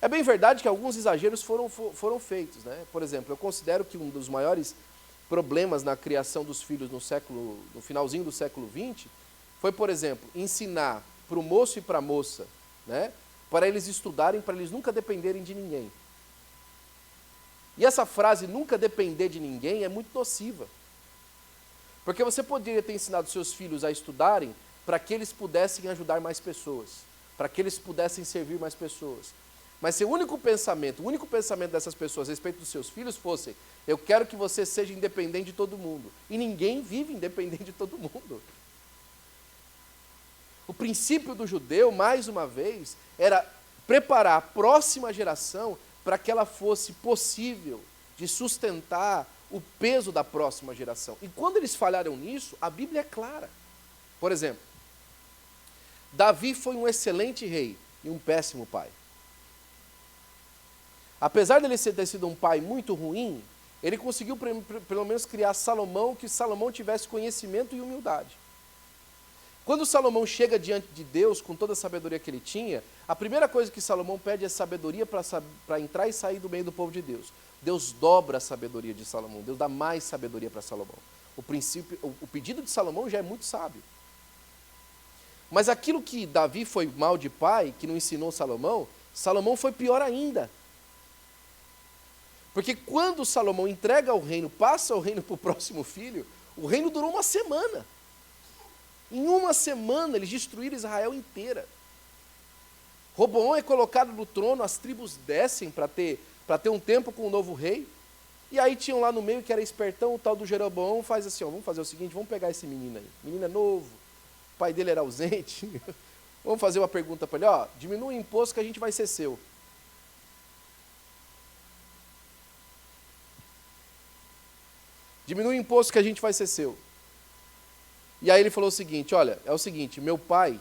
[SPEAKER 1] É bem verdade que alguns exageros foram feitos, né? Por exemplo, eu considero que um dos maiores problemas na criação dos filhos no finalzinho do século XX foi, por exemplo, ensinar para o moço e para a moça, né? Para eles estudarem, para eles nunca dependerem de ninguém. E essa frase, nunca depender de ninguém, é muito nociva. Porque você poderia ter ensinado seus filhos a estudarem para que eles pudessem ajudar mais pessoas, para que eles pudessem servir mais pessoas. Mas se o único pensamento dessas pessoas a respeito dos seus filhos fosse: eu quero que você seja independente de todo mundo. E ninguém vive independente de todo mundo. O princípio do judeu, mais uma vez, era preparar a próxima geração para que ela fosse possível de sustentar o peso da próxima geração. E quando eles falharam nisso, a Bíblia é clara. Por exemplo, Davi foi um excelente rei e um péssimo pai. Apesar de ele ter sido um pai muito ruim, ele conseguiu pelo menos criar Salomão, que Salomão tivesse conhecimento e humildade. Quando Salomão chega diante de Deus, com toda a sabedoria que ele tinha, a primeira coisa que Salomão pede é sabedoria para entrar e sair do meio do povo de Deus. Deus dobra a sabedoria de Salomão, Deus dá mais sabedoria para Salomão. O pedido de Salomão já é muito sábio. Mas aquilo que Davi foi mal de pai, que não ensinou Salomão, Salomão foi pior ainda. Porque quando Salomão entrega o reino, passa o reino para o próximo filho, o reino durou uma semana. Em uma semana eles destruíram Israel inteira. Roboão é colocado no trono, as tribos descem para ter um tempo com o novo rei. E aí tinham lá no meio que era espertão, o tal do Jeroboão faz assim: ó, vamos fazer o seguinte, vamos pegar esse menino aí. O menino é novo, o pai dele era ausente. Vamos fazer uma pergunta para ele: ó, diminua o imposto que a gente vai ser seu. Diminui o imposto que a gente vai ser seu. E aí ele falou o seguinte: olha, é o seguinte, meu pai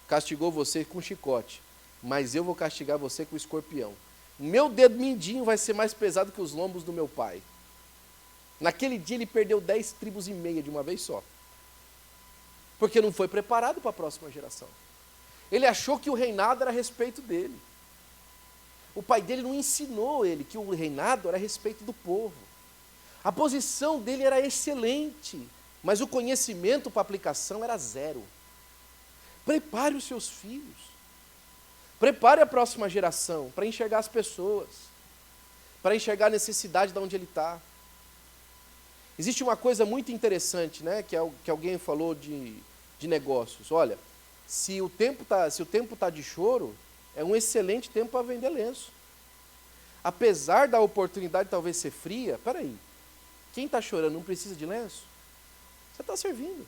[SPEAKER 1] castigou você com chicote, mas eu vou castigar você com escorpião. O meu dedo mindinho vai ser mais pesado que os lombos do meu pai. Naquele dia ele perdeu 10,5 tribos de uma vez só. Porque não foi preparado para a próxima geração. Ele achou que o reinado era a respeito dele. O pai dele não ensinou ele que o reinado era a respeito do povo. A posição dele era excelente, mas o conhecimento para aplicação era zero. Prepare os seus filhos. Prepare a próxima geração para enxergar as pessoas, para enxergar a necessidade de onde ele está. Existe uma coisa muito interessante, né, que alguém falou de negócios. Olha, se o tempo tá de choro, é um excelente tempo para vender lenço. Apesar da oportunidade talvez ser fria, peraí, quem está chorando não precisa de lenço? Você está servindo.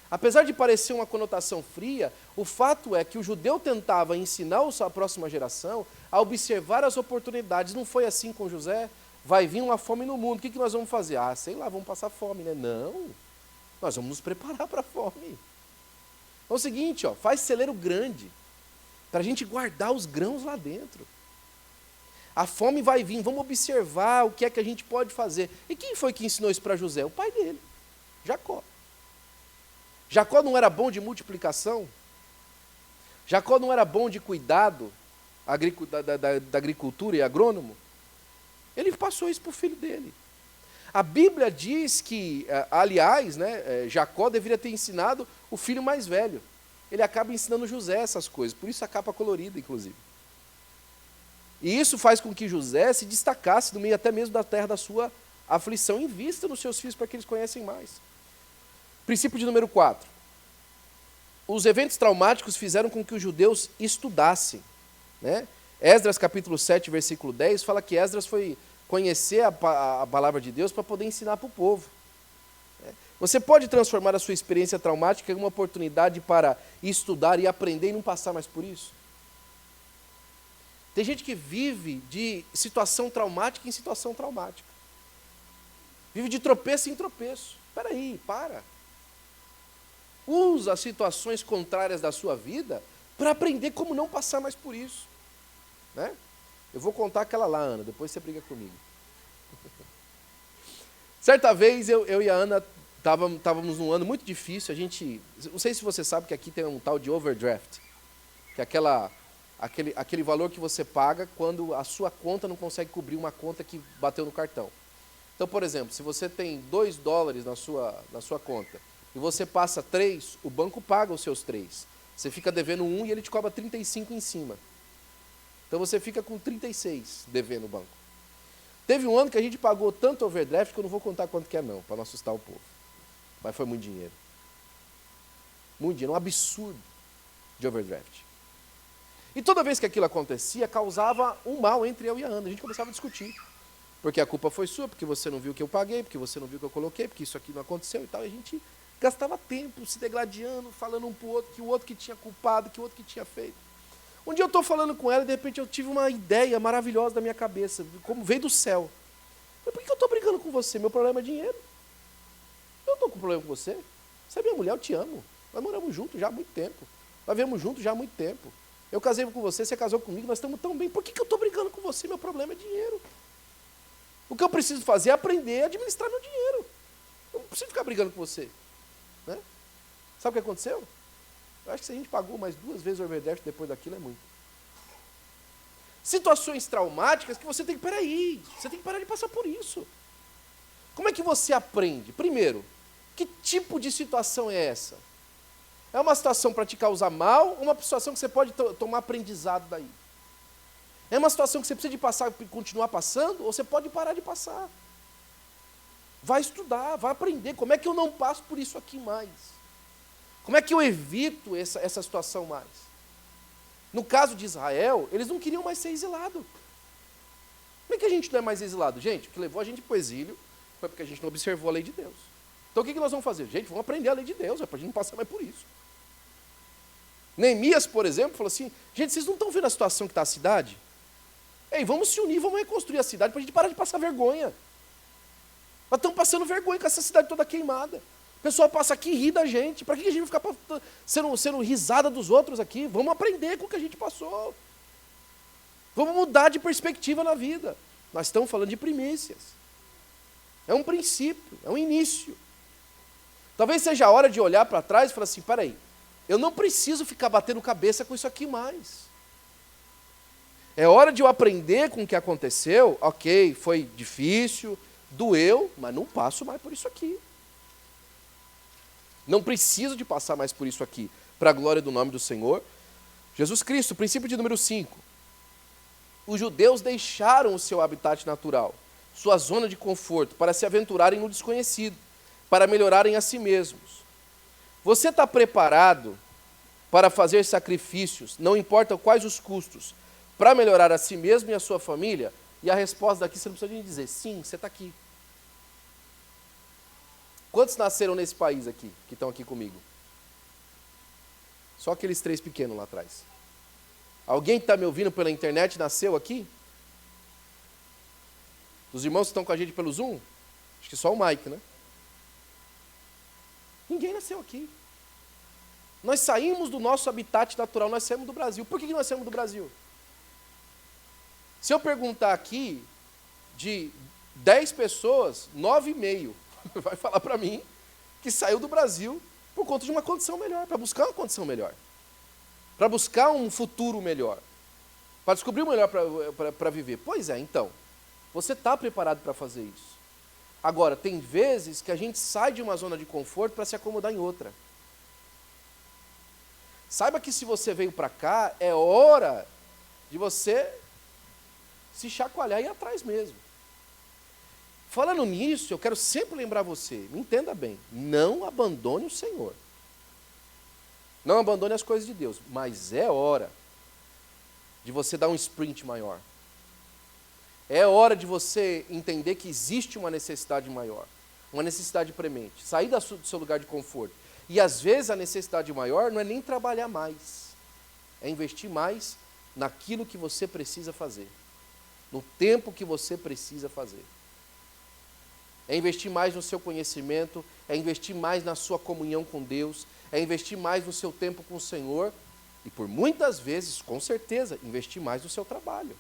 [SPEAKER 1] Apesar de parecer uma conotação fria, o fato é que o judeu tentava ensinar a próxima geração a observar as oportunidades. Não foi assim com José? Vai vir uma fome no mundo, o que nós vamos fazer? Ah, sei lá, vamos passar fome, né? Não, nós vamos nos preparar para a fome. É o seguinte, ó, faz celeiro grande, para a gente guardar os grãos lá dentro. A fome vai vir, vamos observar o que é que a gente pode fazer. E quem foi que ensinou isso para José? O pai dele, Jacó. Jacó não era bom de multiplicação? Jacó não era bom de cuidado da agricultura e agrônomo? Ele passou isso para o filho dele. A Bíblia diz que, aliás, né, Jacó deveria ter ensinado o filho mais velho. Ele acaba ensinando José essas coisas, por isso a capa colorida, inclusive. E isso faz com que José se destacasse no meio até mesmo da terra da sua aflição. Invista nos seus filhos para que eles conhecem mais. Princípio de número 4. Os eventos traumáticos fizeram com que os judeus estudassem, né? Esdras capítulo 7, versículo 10, fala que Esdras foi conhecer a palavra de Deus para poder ensinar para o povo. Você pode transformar a sua experiência traumática em uma oportunidade para estudar e aprender e não passar mais por isso? Tem gente que vive de situação traumática em situação traumática. Vive de tropeço em tropeço. Espera aí, para. Usa as situações contrárias da sua vida para aprender como não passar mais por isso. Né? Eu vou contar aquela lá, Ana, depois você briga comigo. Certa vez eu e a Ana estávamos num ano muito difícil. Não sei se você sabe que aqui tem um tal de overdraft, que é aquele valor que você paga quando a sua conta não consegue cobrir uma conta que bateu no cartão. Então, por exemplo, se você tem $2 na sua conta e você passa 3, o banco paga os seus 3. Você fica devendo 1 e ele te cobra 35 em cima. Então você fica com 36 devendo o banco. Teve um ano que a gente pagou tanto overdraft que eu não vou contar quanto que é não, para não assustar o povo. Mas foi muito dinheiro. Muito dinheiro, um absurdo de overdraft. E toda vez que aquilo acontecia, causava um mal entre eu e a Ana. A gente começava a discutir. Porque a culpa foi sua, porque você não viu o que eu paguei, porque você não viu o que eu coloquei, porque isso aqui não aconteceu e tal. E a gente gastava tempo se degladiando, falando um para o outro, que o outro que tinha culpado, que o outro que tinha feito. Um dia eu estou falando com ela e de repente eu tive uma ideia maravilhosa na minha cabeça, como veio do céu. Eu falei, por que eu estou brigando com você? Meu problema é dinheiro. Eu não estou com problema com você. Você é minha mulher, eu te amo. Nós moramos juntos já há muito tempo. Nós vivemos juntos já há muito tempo. Eu casei com você, você casou comigo, nós estamos tão bem. Por que eu estou brigando com você? Meu problema é dinheiro. O que eu preciso fazer é aprender a administrar meu dinheiro. Eu não preciso ficar brigando com você. Né? Sabe o que aconteceu? Eu acho que se a gente pagou mais 2 vezes o overdraft depois daquilo é muito. Situações traumáticas que você tem que, peraí, você tem que parar de passar por isso. Como é que você aprende? Primeiro, que tipo de situação é essa? É uma situação para te causar mal ou uma situação que você pode tomar aprendizado daí? É uma situação que você precisa de passar, continuar passando, ou você pode parar de passar? Vai estudar, vai aprender. Como é que eu não passo por isso aqui mais? Como é que eu evito essa situação mais? No caso de Israel, eles não queriam mais ser exilados. Como é que a gente não é mais exilado? Gente, o que levou a gente para o exílio foi porque a gente não observou a lei de Deus. Então o que nós vamos fazer? Gente, vamos aprender a lei de Deus, para a gente não passar mais por isso. Neemias, por exemplo, falou assim, gente, vocês não estão vendo a situação que está a cidade? Ei, vamos se unir, vamos reconstruir a cidade para a gente parar de passar vergonha. Nós estamos passando vergonha com essa cidade toda queimada. O pessoal passa aqui e ri da gente. Para que a gente vai ficar sendo risada dos outros aqui? Vamos aprender com o que a gente passou. Vamos mudar de perspectiva na vida. Nós estamos falando de primícias. É um princípio, é um início. Talvez seja a hora de olhar para trás e falar assim, peraí, eu não preciso ficar batendo cabeça com isso aqui mais. É hora de eu aprender com o que aconteceu. Ok, foi difícil, doeu, mas não passo mais por isso aqui. Não preciso de passar mais por isso aqui, para a glória do nome do Senhor Jesus Cristo. Princípio de número 5. Os judeus deixaram o seu habitat natural, sua zona de conforto, para se aventurarem no desconhecido, para melhorarem a si mesmos. Você está preparado para fazer sacrifícios, não importa quais os custos, para melhorar a si mesmo e a sua família? E a resposta daqui você não precisa nem dizer, sim, você está aqui. Quantos nasceram nesse país aqui, que estão aqui comigo? Só aqueles 3 pequenos lá atrás. Alguém que está me ouvindo pela internet nasceu aqui? Os irmãos que estão com a gente pelo Zoom? Acho que só o Mike, né? Ninguém nasceu aqui. Nós saímos do nosso habitat natural, nós saímos do Brasil. Por que nós saímos do Brasil? Se eu perguntar aqui, de 10 pessoas, 9,5 vai falar para mim que saiu do Brasil por conta de uma condição melhor, para buscar uma condição melhor, para buscar um futuro melhor, para descobrir o melhor para viver. Pois é, então, você está preparado para fazer isso. Agora, tem vezes que a gente sai de uma zona de conforto para se acomodar em outra. Saiba que se você veio para cá, é hora de você se chacoalhar e ir atrás mesmo. Falando nisso, eu quero sempre lembrar você, me entenda bem, não abandone o Senhor. Não abandone as coisas de Deus, mas é hora de você dar um sprint maior. É hora de você entender que existe uma necessidade maior. uma necessidade premente, sair do seu lugar de conforto. E às vezes a necessidade maior não é nem trabalhar mais, é investir mais naquilo que você precisa fazer, no tempo que você precisa fazer. É investir mais no seu conhecimento, é investir mais na sua comunhão com Deus, é investir mais no seu tempo com o Senhor e, por muitas vezes, com certeza, investir mais no seu trabalho.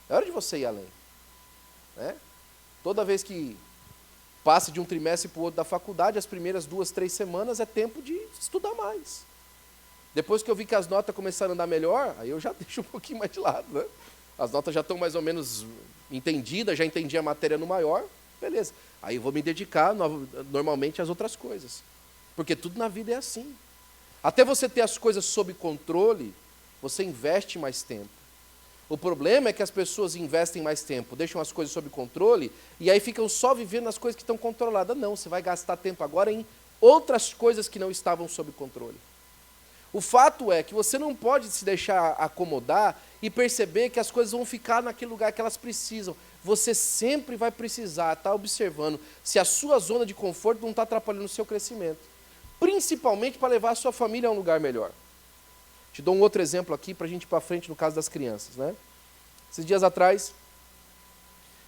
[SPEAKER 1] É hora de você ir além. Né? Toda vez que passa de um trimestre para o outro da faculdade, as primeiras 2, 3 semanas é tempo de estudar mais. Depois que eu vi que as notas começaram a andar melhor, aí eu já deixo um pouquinho mais de lado. Né? As notas já estão mais ou menos entendidas, já entendi a matéria no maior, beleza. Aí eu vou me dedicar normalmente às outras coisas. Porque tudo na vida é assim. Até você ter as coisas sob controle, você investe mais tempo. O problema é que as pessoas investem mais tempo, deixam as coisas sob controle, e aí ficam só vivendo nas coisas que estão controladas. Não, você vai gastar tempo agora em outras coisas que não estavam sob controle. O fato é que você não pode se deixar acomodar e perceber que as coisas vão ficar naquele lugar que elas precisam. Você sempre vai precisar estar observando se a sua zona de conforto não está atrapalhando o seu crescimento. Principalmente para levar a sua família a um lugar melhor. Te dou um outro exemplo aqui para a gente ir para frente no caso das crianças. Né? Esses dias atrás,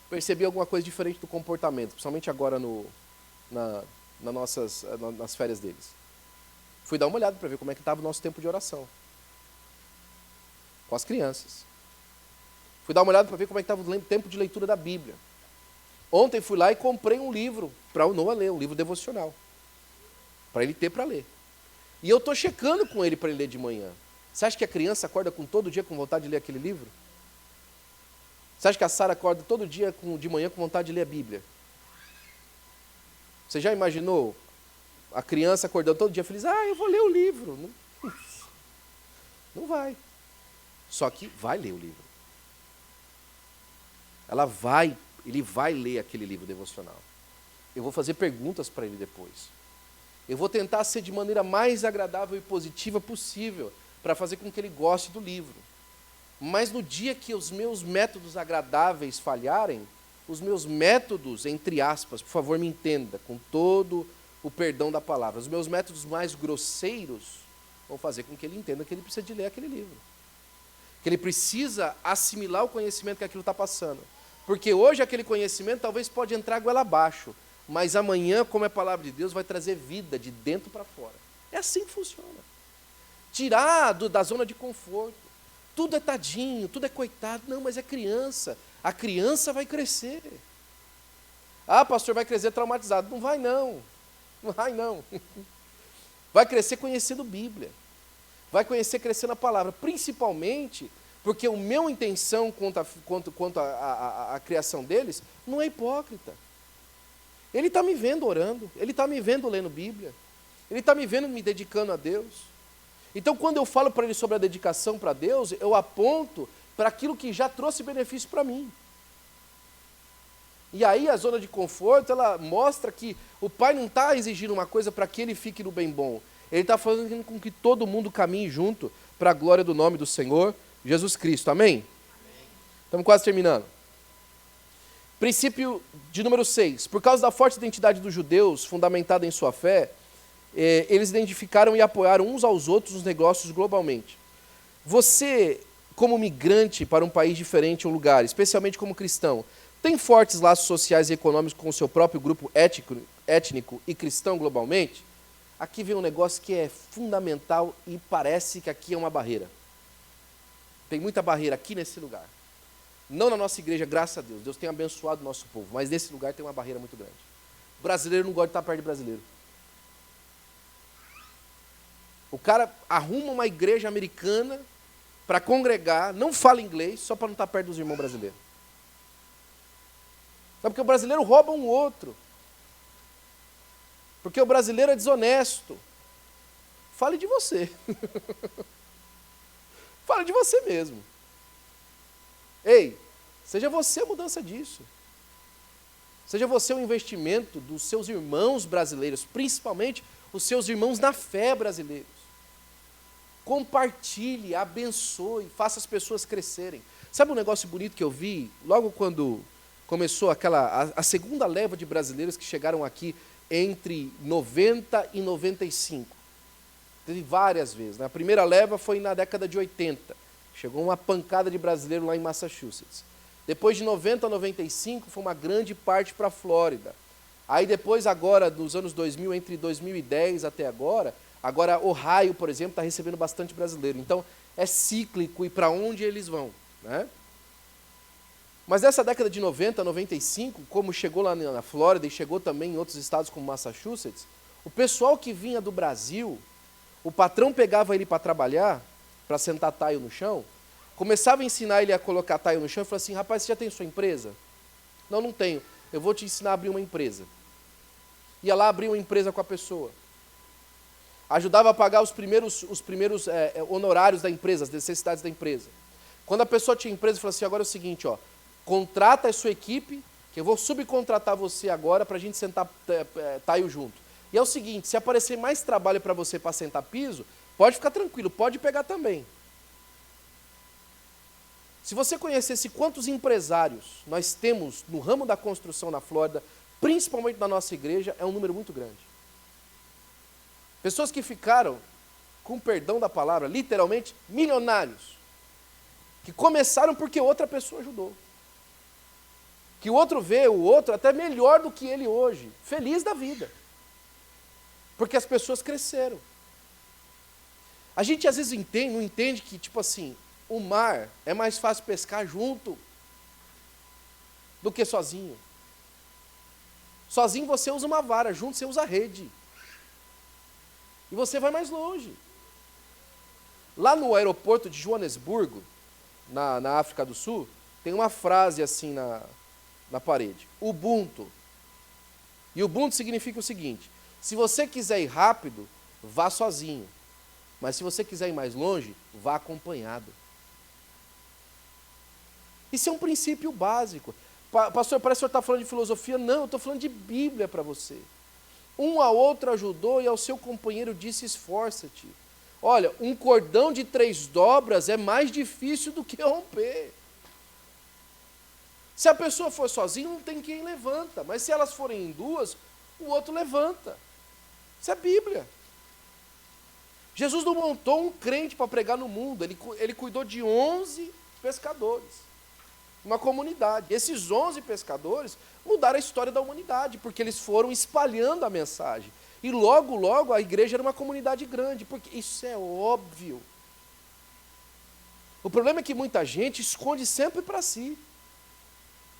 [SPEAKER 1] percebi alguma coisa diferente do comportamento, principalmente agora nas férias deles. Fui dar uma olhada para ver como é que estava o nosso tempo de oração. Com as crianças. Fui dar uma olhada para ver como é que estava o tempo de leitura da Bíblia. Ontem fui lá e comprei um livro para o Noah ler, um livro devocional. Para ele ter para ler. E eu estou checando com ele para ele ler de manhã. Você acha que a criança acorda todo dia com vontade de ler aquele livro? Você acha que a Sara acorda todo dia de manhã com vontade de ler a Bíblia? Você já imaginou a criança acordando todo dia feliz? Eu vou ler o livro. Não, não vai. Só que vai ler o livro. Ele vai ler aquele livro devocional. Eu vou fazer perguntas para ele depois. Eu vou tentar ser de maneira mais agradável e positiva possível para fazer com que ele goste do livro. Mas no dia que os meus métodos agradáveis falharem, os meus métodos, entre aspas, por favor me entenda, com todo o perdão da palavra, os meus métodos mais grosseiros vão fazer com que ele entenda que ele precisa de ler aquele livro. Que ele precisa assimilar o conhecimento que aquilo está passando. Porque hoje aquele conhecimento talvez pode entrar goela abaixo, mas amanhã, como é a palavra de Deus, vai trazer vida de dentro para fora. É assim que funciona. Tirar da zona de conforto. Tudo é tadinho, tudo é coitado. Não, mas é criança. A criança vai crescer. Pastor, vai crescer traumatizado. Não vai não. Não vai não. Vai crescer conhecendo Bíblia. Vai crescer na palavra. Principalmente porque a minha intenção quanto à criação deles não é hipócrita. Ele está me vendo orando, ele está me vendo lendo Bíblia, ele está me vendo me dedicando a Deus. Então, quando eu falo para ele sobre a dedicação para Deus, eu aponto para aquilo que já trouxe benefício para mim. E aí a zona de conforto, ela mostra que o pai não está exigindo uma coisa para que ele fique no bem bom. Ele está fazendo com que todo mundo caminhe junto para a glória do nome do Senhor Jesus Cristo. Amém? Estamos quase terminando. Princípio de número 6. Por causa da forte identidade dos judeus, fundamentada em sua fé, eles identificaram e apoiaram uns aos outros nos negócios globalmente. Você, como migrante para um país diferente, um lugar, especialmente como cristão, tem fortes laços sociais e econômicos com o seu próprio grupo étnico e cristão globalmente? Aqui vem um negócio que é fundamental e parece que aqui é uma barreira. Tem muita barreira aqui nesse lugar. Não na nossa igreja, graças a Deus. Deus tem abençoado o nosso povo. Mas nesse lugar tem uma barreira muito grande. O brasileiro não gosta de estar perto de brasileiro. O cara arruma uma igreja americana para congregar, não fala inglês, só para não estar perto dos irmãos brasileiros. Sabe porque o brasileiro rouba um outro. Porque o brasileiro é desonesto. Fale de você. Fale de você mesmo. Ei, seja você a mudança disso. Seja você o investimento dos seus irmãos brasileiros, principalmente os seus irmãos na fé brasileiros. Compartilhe, abençoe, faça as pessoas crescerem. Sabe um negócio bonito que eu vi logo quando começou a segunda leva de brasileiros que chegaram aqui entre 90 e 95. Teve várias vezes, né? A primeira leva foi na década de 80. Chegou uma pancada de brasileiro lá em Massachusetts. Depois de 90 a 95, foi uma grande parte para a Flórida. Aí depois, agora, dos anos 2000, entre 2010 até agora Ohio, por exemplo, está recebendo bastante brasileiro. Então, é cíclico e para onde eles vão, né? Mas nessa década de 90 a 95, como chegou lá na Flórida e chegou também em outros estados como Massachusetts, o pessoal que vinha do Brasil, o patrão pegava ele para trabalhar, para sentar taio no chão, começava a ensinar ele a colocar taio no chão e falava assim, rapaz, você já tem sua empresa? Não, não tenho. Eu vou te ensinar a abrir uma empresa. Ia lá abrir uma empresa com a pessoa. Ajudava a pagar os primeiros honorários da empresa, as necessidades da empresa. Quando a pessoa tinha empresa, falava assim, agora é o seguinte, ó, contrata a sua equipe, que eu vou subcontratar você agora para a gente sentar taio junto. E é o seguinte, se aparecer mais trabalho para você para sentar piso, pode ficar tranquilo, pode pegar também. Se você conhecesse quantos empresários nós temos no ramo da construção na Flórida, principalmente na nossa igreja, é um número muito grande. Pessoas que ficaram, com perdão da palavra, literalmente milionários, que começaram porque outra pessoa ajudou. Que o outro vê o outro até melhor do que ele hoje, feliz da vida. Porque as pessoas cresceram. A gente às vezes não entende que, tipo assim, o mar é mais fácil pescar junto do que sozinho. Sozinho você usa uma vara, junto você usa a rede. E você vai mais longe. Lá no aeroporto de Joanesburgo, na África do Sul, tem uma frase assim na parede. Ubuntu. E Ubuntu significa o seguinte, se você quiser ir rápido, vá sozinho. Mas se você quiser ir mais longe, vá acompanhado. Isso é um princípio básico. Pastor, parece que o senhor está falando de filosofia. Não, eu estou falando de Bíblia para você. Um ao outro ajudou e ao seu companheiro disse, esforça-te. Olha, um cordão de 3 dobras é mais difícil do que romper. Se a pessoa for sozinha, não tem quem levanta. Mas se elas forem em duas, o outro levanta. Isso é Bíblia. Jesus não montou um crente para pregar no mundo. Ele cuidou de 11 pescadores. Uma comunidade. Esses 11 pescadores mudaram a história da humanidade, porque eles foram espalhando a mensagem. E logo, logo, a igreja era uma comunidade grande, porque isso é óbvio. O problema é que muita gente esconde sempre para si.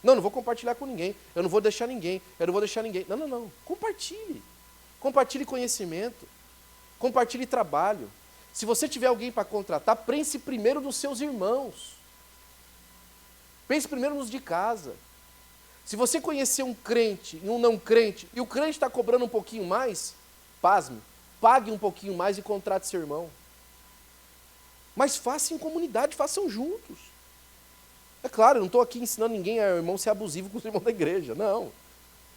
[SPEAKER 1] Não vou compartilhar com ninguém, eu não vou deixar ninguém, eu não vou deixar ninguém. Não. Compartilhe. Compartilhe conhecimento. Compartilhe trabalho. Se você tiver alguém para contratar, pense primeiro nos seus irmãos. Pense primeiro nos de casa. Se você conhecer um crente e um não crente, e o crente está cobrando um pouquinho mais, pasme, pague um pouquinho mais e contrate seu irmão. Mas façam em comunidade, façam juntos. É claro, eu não estou aqui ensinando ninguém a irmão ser abusivo com o irmão da igreja, não.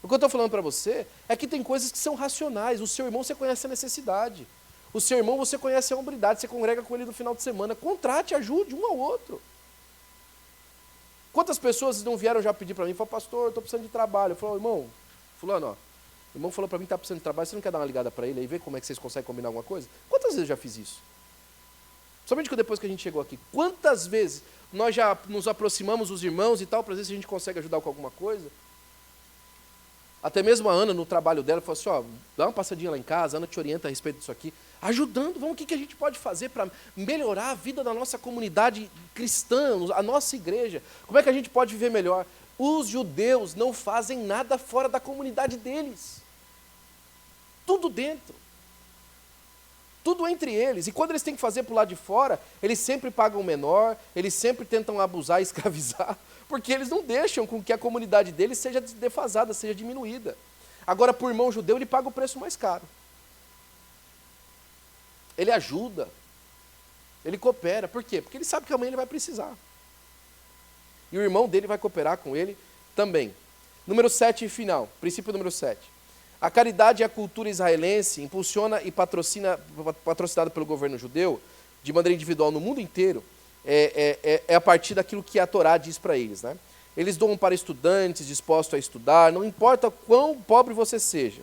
[SPEAKER 1] O que eu estou falando para você é que tem coisas que são racionais. O seu irmão você conhece a necessidade. O seu irmão você conhece a hombridade, você congrega com ele no final de semana. Contrate, ajude um ao outro. Quantas pessoas não vieram já pedir para mim, falaram, pastor, estou precisando de trabalho. Eu falei, irmão, fulano, ó, o irmão falou para mim que está precisando de trabalho, você não quer dar uma ligada para ele aí, ver como é que vocês conseguem combinar alguma coisa? Quantas vezes eu já fiz isso? Somente depois que a gente chegou aqui. Quantas vezes nós já nos aproximamos dos irmãos e tal, para ver se a gente consegue ajudar com alguma coisa? Até mesmo a Ana, no trabalho dela, falou assim, ó, dá uma passadinha lá em casa, a Ana te orienta a respeito disso aqui. Ajudando, vamos, o que a gente pode fazer para melhorar a vida da nossa comunidade cristã, a nossa igreja? Como é que a gente pode viver melhor? Os judeus não fazem nada fora da comunidade deles. Tudo dentro. Tudo entre eles. E quando eles têm que fazer para o lado de fora, eles sempre pagam menor, eles sempre tentam abusar e escravizar, porque eles não deixam com que a comunidade deles seja defasada, seja diminuída. Agora, por irmão judeu, ele paga o preço mais caro. Ele ajuda, ele coopera. Por quê? Porque ele sabe que amanhã ele vai precisar. E o irmão dele vai cooperar com ele também. Número 7 e final, princípio número 7. A caridade e a cultura israelense impulsiona e patrocinada pelo governo judeu, de maneira individual no mundo inteiro, é a partir daquilo que a Torá diz para eles, né? eles doam para estudantes dispostos a estudar, não importa quão pobre você seja,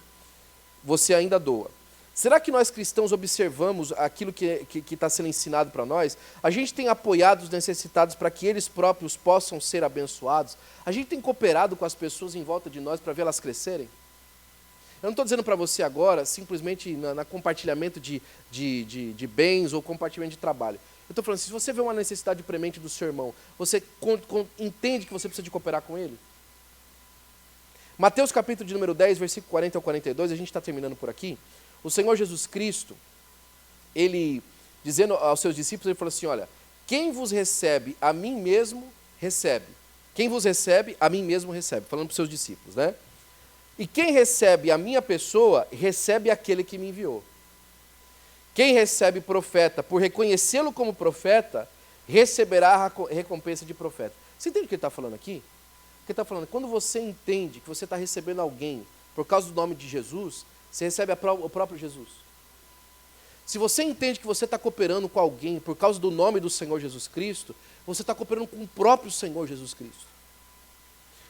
[SPEAKER 1] você ainda doa. Será que nós cristãos observamos aquilo que está sendo ensinado para nós? A gente tem apoiado os necessitados para que eles próprios possam ser abençoados? A gente tem cooperado com as pessoas em volta de nós para vê-las crescerem? Eu não estou dizendo para você agora, simplesmente na compartilhamento de bens ou compartilhamento de trabalho. Eu estou falando, se você vê uma necessidade premente do seu irmão, você entende que você precisa de cooperar com ele? Mateus capítulo de número 10, versículo 40 ao 42, a gente está terminando por aqui. O Senhor Jesus Cristo, ele, dizendo aos seus discípulos, ele falou assim, olha, quem vos recebe, a mim mesmo recebe. Quem vos recebe, a mim mesmo recebe. Falando para os seus discípulos, né? E quem recebe a minha pessoa, recebe aquele que me enviou. Quem recebe profeta, por reconhecê-lo como profeta, receberá a recompensa de profeta. Você entende o que ele está falando aqui? O que ele está falando? Quando você entende que você está recebendo alguém por causa do nome de Jesus, você recebe o próprio Jesus. Se você entende que você está cooperando com alguém por causa do nome do Senhor Jesus Cristo, você está cooperando com o próprio Senhor Jesus Cristo.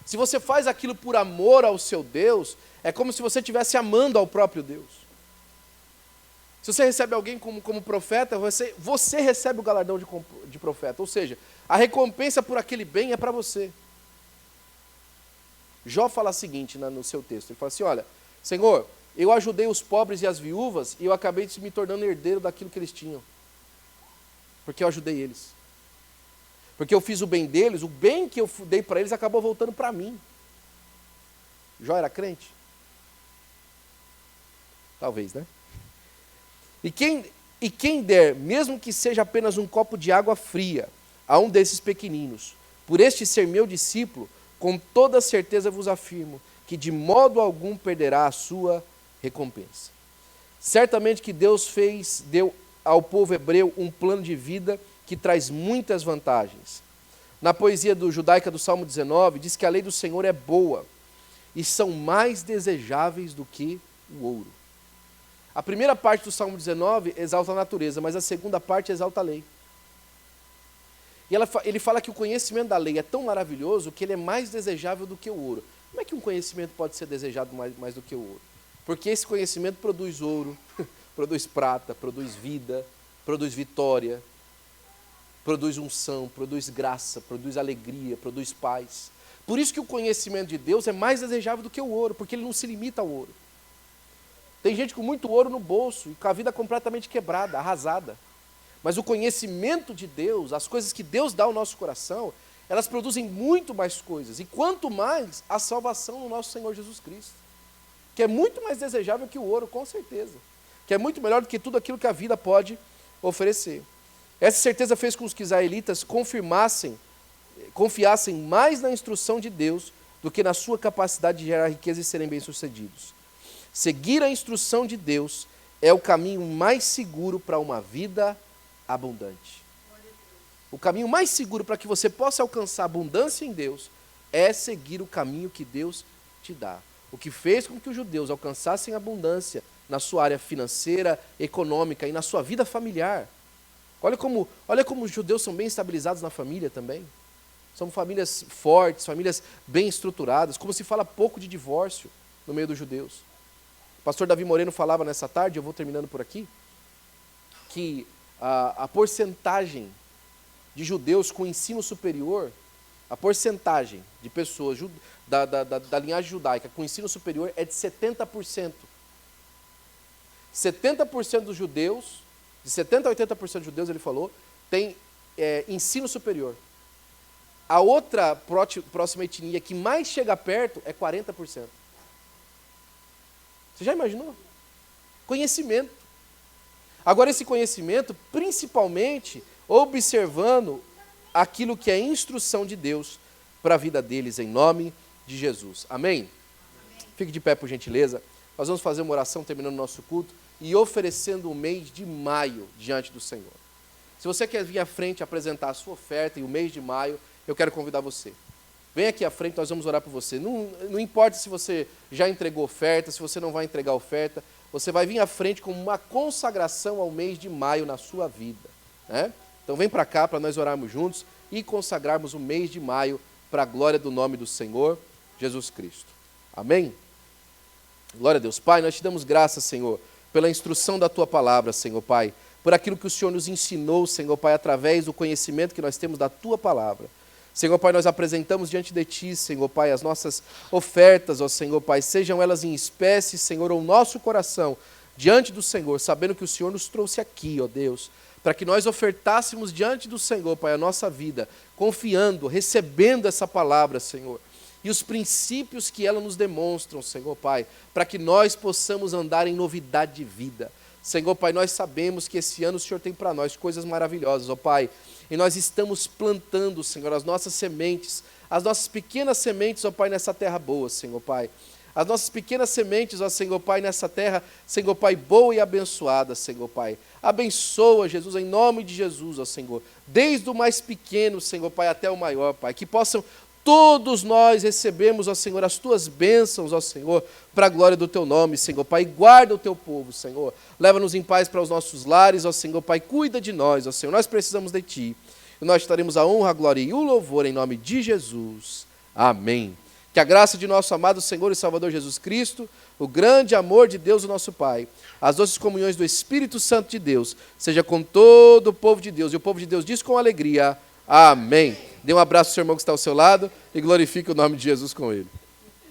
[SPEAKER 1] Se você faz aquilo por amor ao seu Deus, é como se você estivesse amando ao próprio Deus. Se você recebe alguém como profeta, você recebe o galardão de profeta. Ou seja, a recompensa por aquele bem é para você. Jó fala o seguinte no seu texto, ele fala assim, olha, Senhor, eu ajudei os pobres e as viúvas e eu acabei me tornando herdeiro daquilo que eles tinham. Porque eu ajudei eles. Porque eu fiz o bem deles, o bem que eu dei para eles acabou voltando para mim. Jó era crente? Talvez, né? E quem der, mesmo que seja apenas um copo de água fria, a um desses pequeninos, por este ser meu discípulo, com toda certeza vos afirmo, que de modo algum perderá a sua recompensa. Certamente que Deus deu ao povo hebreu um plano de vida que traz muitas vantagens. Na poesia judaica do Salmo 19, diz que a lei do Senhor é boa e são mais desejáveis do que o ouro. A primeira parte do Salmo 19 exalta a natureza, mas a segunda parte exalta a lei. E ele fala que o conhecimento da lei é tão maravilhoso que ele é mais desejável do que o ouro. Como é que um conhecimento pode ser desejado mais do que o ouro? Porque esse conhecimento produz ouro, produz prata, produz vida, produz vitória, produz unção, produz graça, produz alegria, produz paz. Por isso que o conhecimento de Deus é mais desejável do que o ouro, porque ele não se limita ao ouro. Tem gente com muito ouro no bolso e com a vida completamente quebrada, arrasada. Mas o conhecimento de Deus, as coisas que Deus dá ao nosso coração, elas produzem muito mais coisas. E quanto mais a salvação no nosso Senhor Jesus Cristo, que é muito mais desejável que o ouro, com certeza. Que é muito melhor do que tudo aquilo que a vida pode oferecer. Essa certeza fez com que os israelitas confiassem mais na instrução de Deus do que na sua capacidade de gerar riqueza e serem bem-sucedidos. Seguir a instrução de Deus é o caminho mais seguro para uma vida abundante. O caminho mais seguro para que você possa alcançar abundância em Deus é seguir o caminho que Deus te dá. O que fez com que os judeus alcançassem abundância na sua área financeira, econômica e na sua vida familiar. Olha como os judeus são bem estabilizados na família também. São famílias fortes, famílias bem estruturadas, como se fala pouco de divórcio no meio dos judeus. O pastor Davi Moreno falava nessa tarde, eu vou terminando por aqui, que a porcentagem de judeus com ensino superior, a porcentagem de pessoas da linhagem judaica com ensino superior é de 70%. 70% dos judeus, de 70% a 80% dos judeus, ele falou, tem ensino superior. A outra próxima etnia que mais chega perto é 40%. Você já imaginou? Conhecimento. Agora, esse conhecimento, principalmente, observando aquilo que é instrução de Deus para a vida deles, em nome de Jesus. Amém? Amém? Fique de pé, por gentileza. Nós vamos fazer uma oração terminando o nosso culto e oferecendo o mês de maio diante do Senhor. Se você quer vir à frente apresentar a sua oferta em o mês de maio, eu quero convidar você. Vem aqui à frente, nós vamos orar por você. Não importa se você já entregou oferta, se você não vai entregar oferta, você vai vir à frente com uma consagração ao mês de maio na sua vida, né? Então vem para cá para nós orarmos juntos e consagrarmos o mês de maio para a glória do nome do Senhor Jesus Cristo. Amém? Glória a Deus. Pai, nós te damos graças, Senhor, pela instrução da tua palavra, Senhor Pai, por aquilo que o Senhor nos ensinou, Senhor Pai, através do conhecimento que nós temos da tua palavra. Senhor Pai, nós apresentamos diante de Ti, Senhor Pai, as nossas ofertas, ó Senhor Pai, sejam elas em espécie, Senhor, ou nosso coração, diante do Senhor, sabendo que o Senhor nos trouxe aqui, ó Deus, para que nós ofertássemos diante do Senhor, Pai, a nossa vida, confiando, recebendo essa palavra, Senhor, e os princípios que ela nos demonstram, Senhor Pai, para que nós possamos andar em novidade de vida. Senhor Pai, nós sabemos que esse ano o Senhor tem para nós coisas maravilhosas, ó Pai, e nós estamos plantando, Senhor, as nossas sementes, as nossas pequenas sementes, ó Pai, nessa terra boa, Senhor Pai. As nossas pequenas sementes, ó Senhor Pai, nessa terra, Senhor Pai, boa e abençoada, Senhor Pai. Abençoa, Jesus, em nome de Jesus, ó Senhor. Desde o mais pequeno, Senhor Pai, até o maior, Pai. Que possam todos nós recebermos, ó Senhor, as Tuas bênçãos, ó Senhor, para a glória do Teu nome, Senhor Pai. Guarda o Teu povo, Senhor. Leva-nos em paz para os nossos lares, ó Senhor Pai. Cuida de nós, ó Senhor. Nós precisamos de Ti. E nós estaremos a honra, a glória e o louvor em nome de Jesus. Amém. Que a graça de nosso amado Senhor e Salvador Jesus Cristo, o grande amor de Deus, o nosso Pai, as doces comunhões do Espírito Santo de Deus, seja com todo o povo de Deus. E o povo de Deus diz com alegria, amém. Dê um abraço ao seu irmão que está ao seu lado e glorifique o nome de Jesus com ele.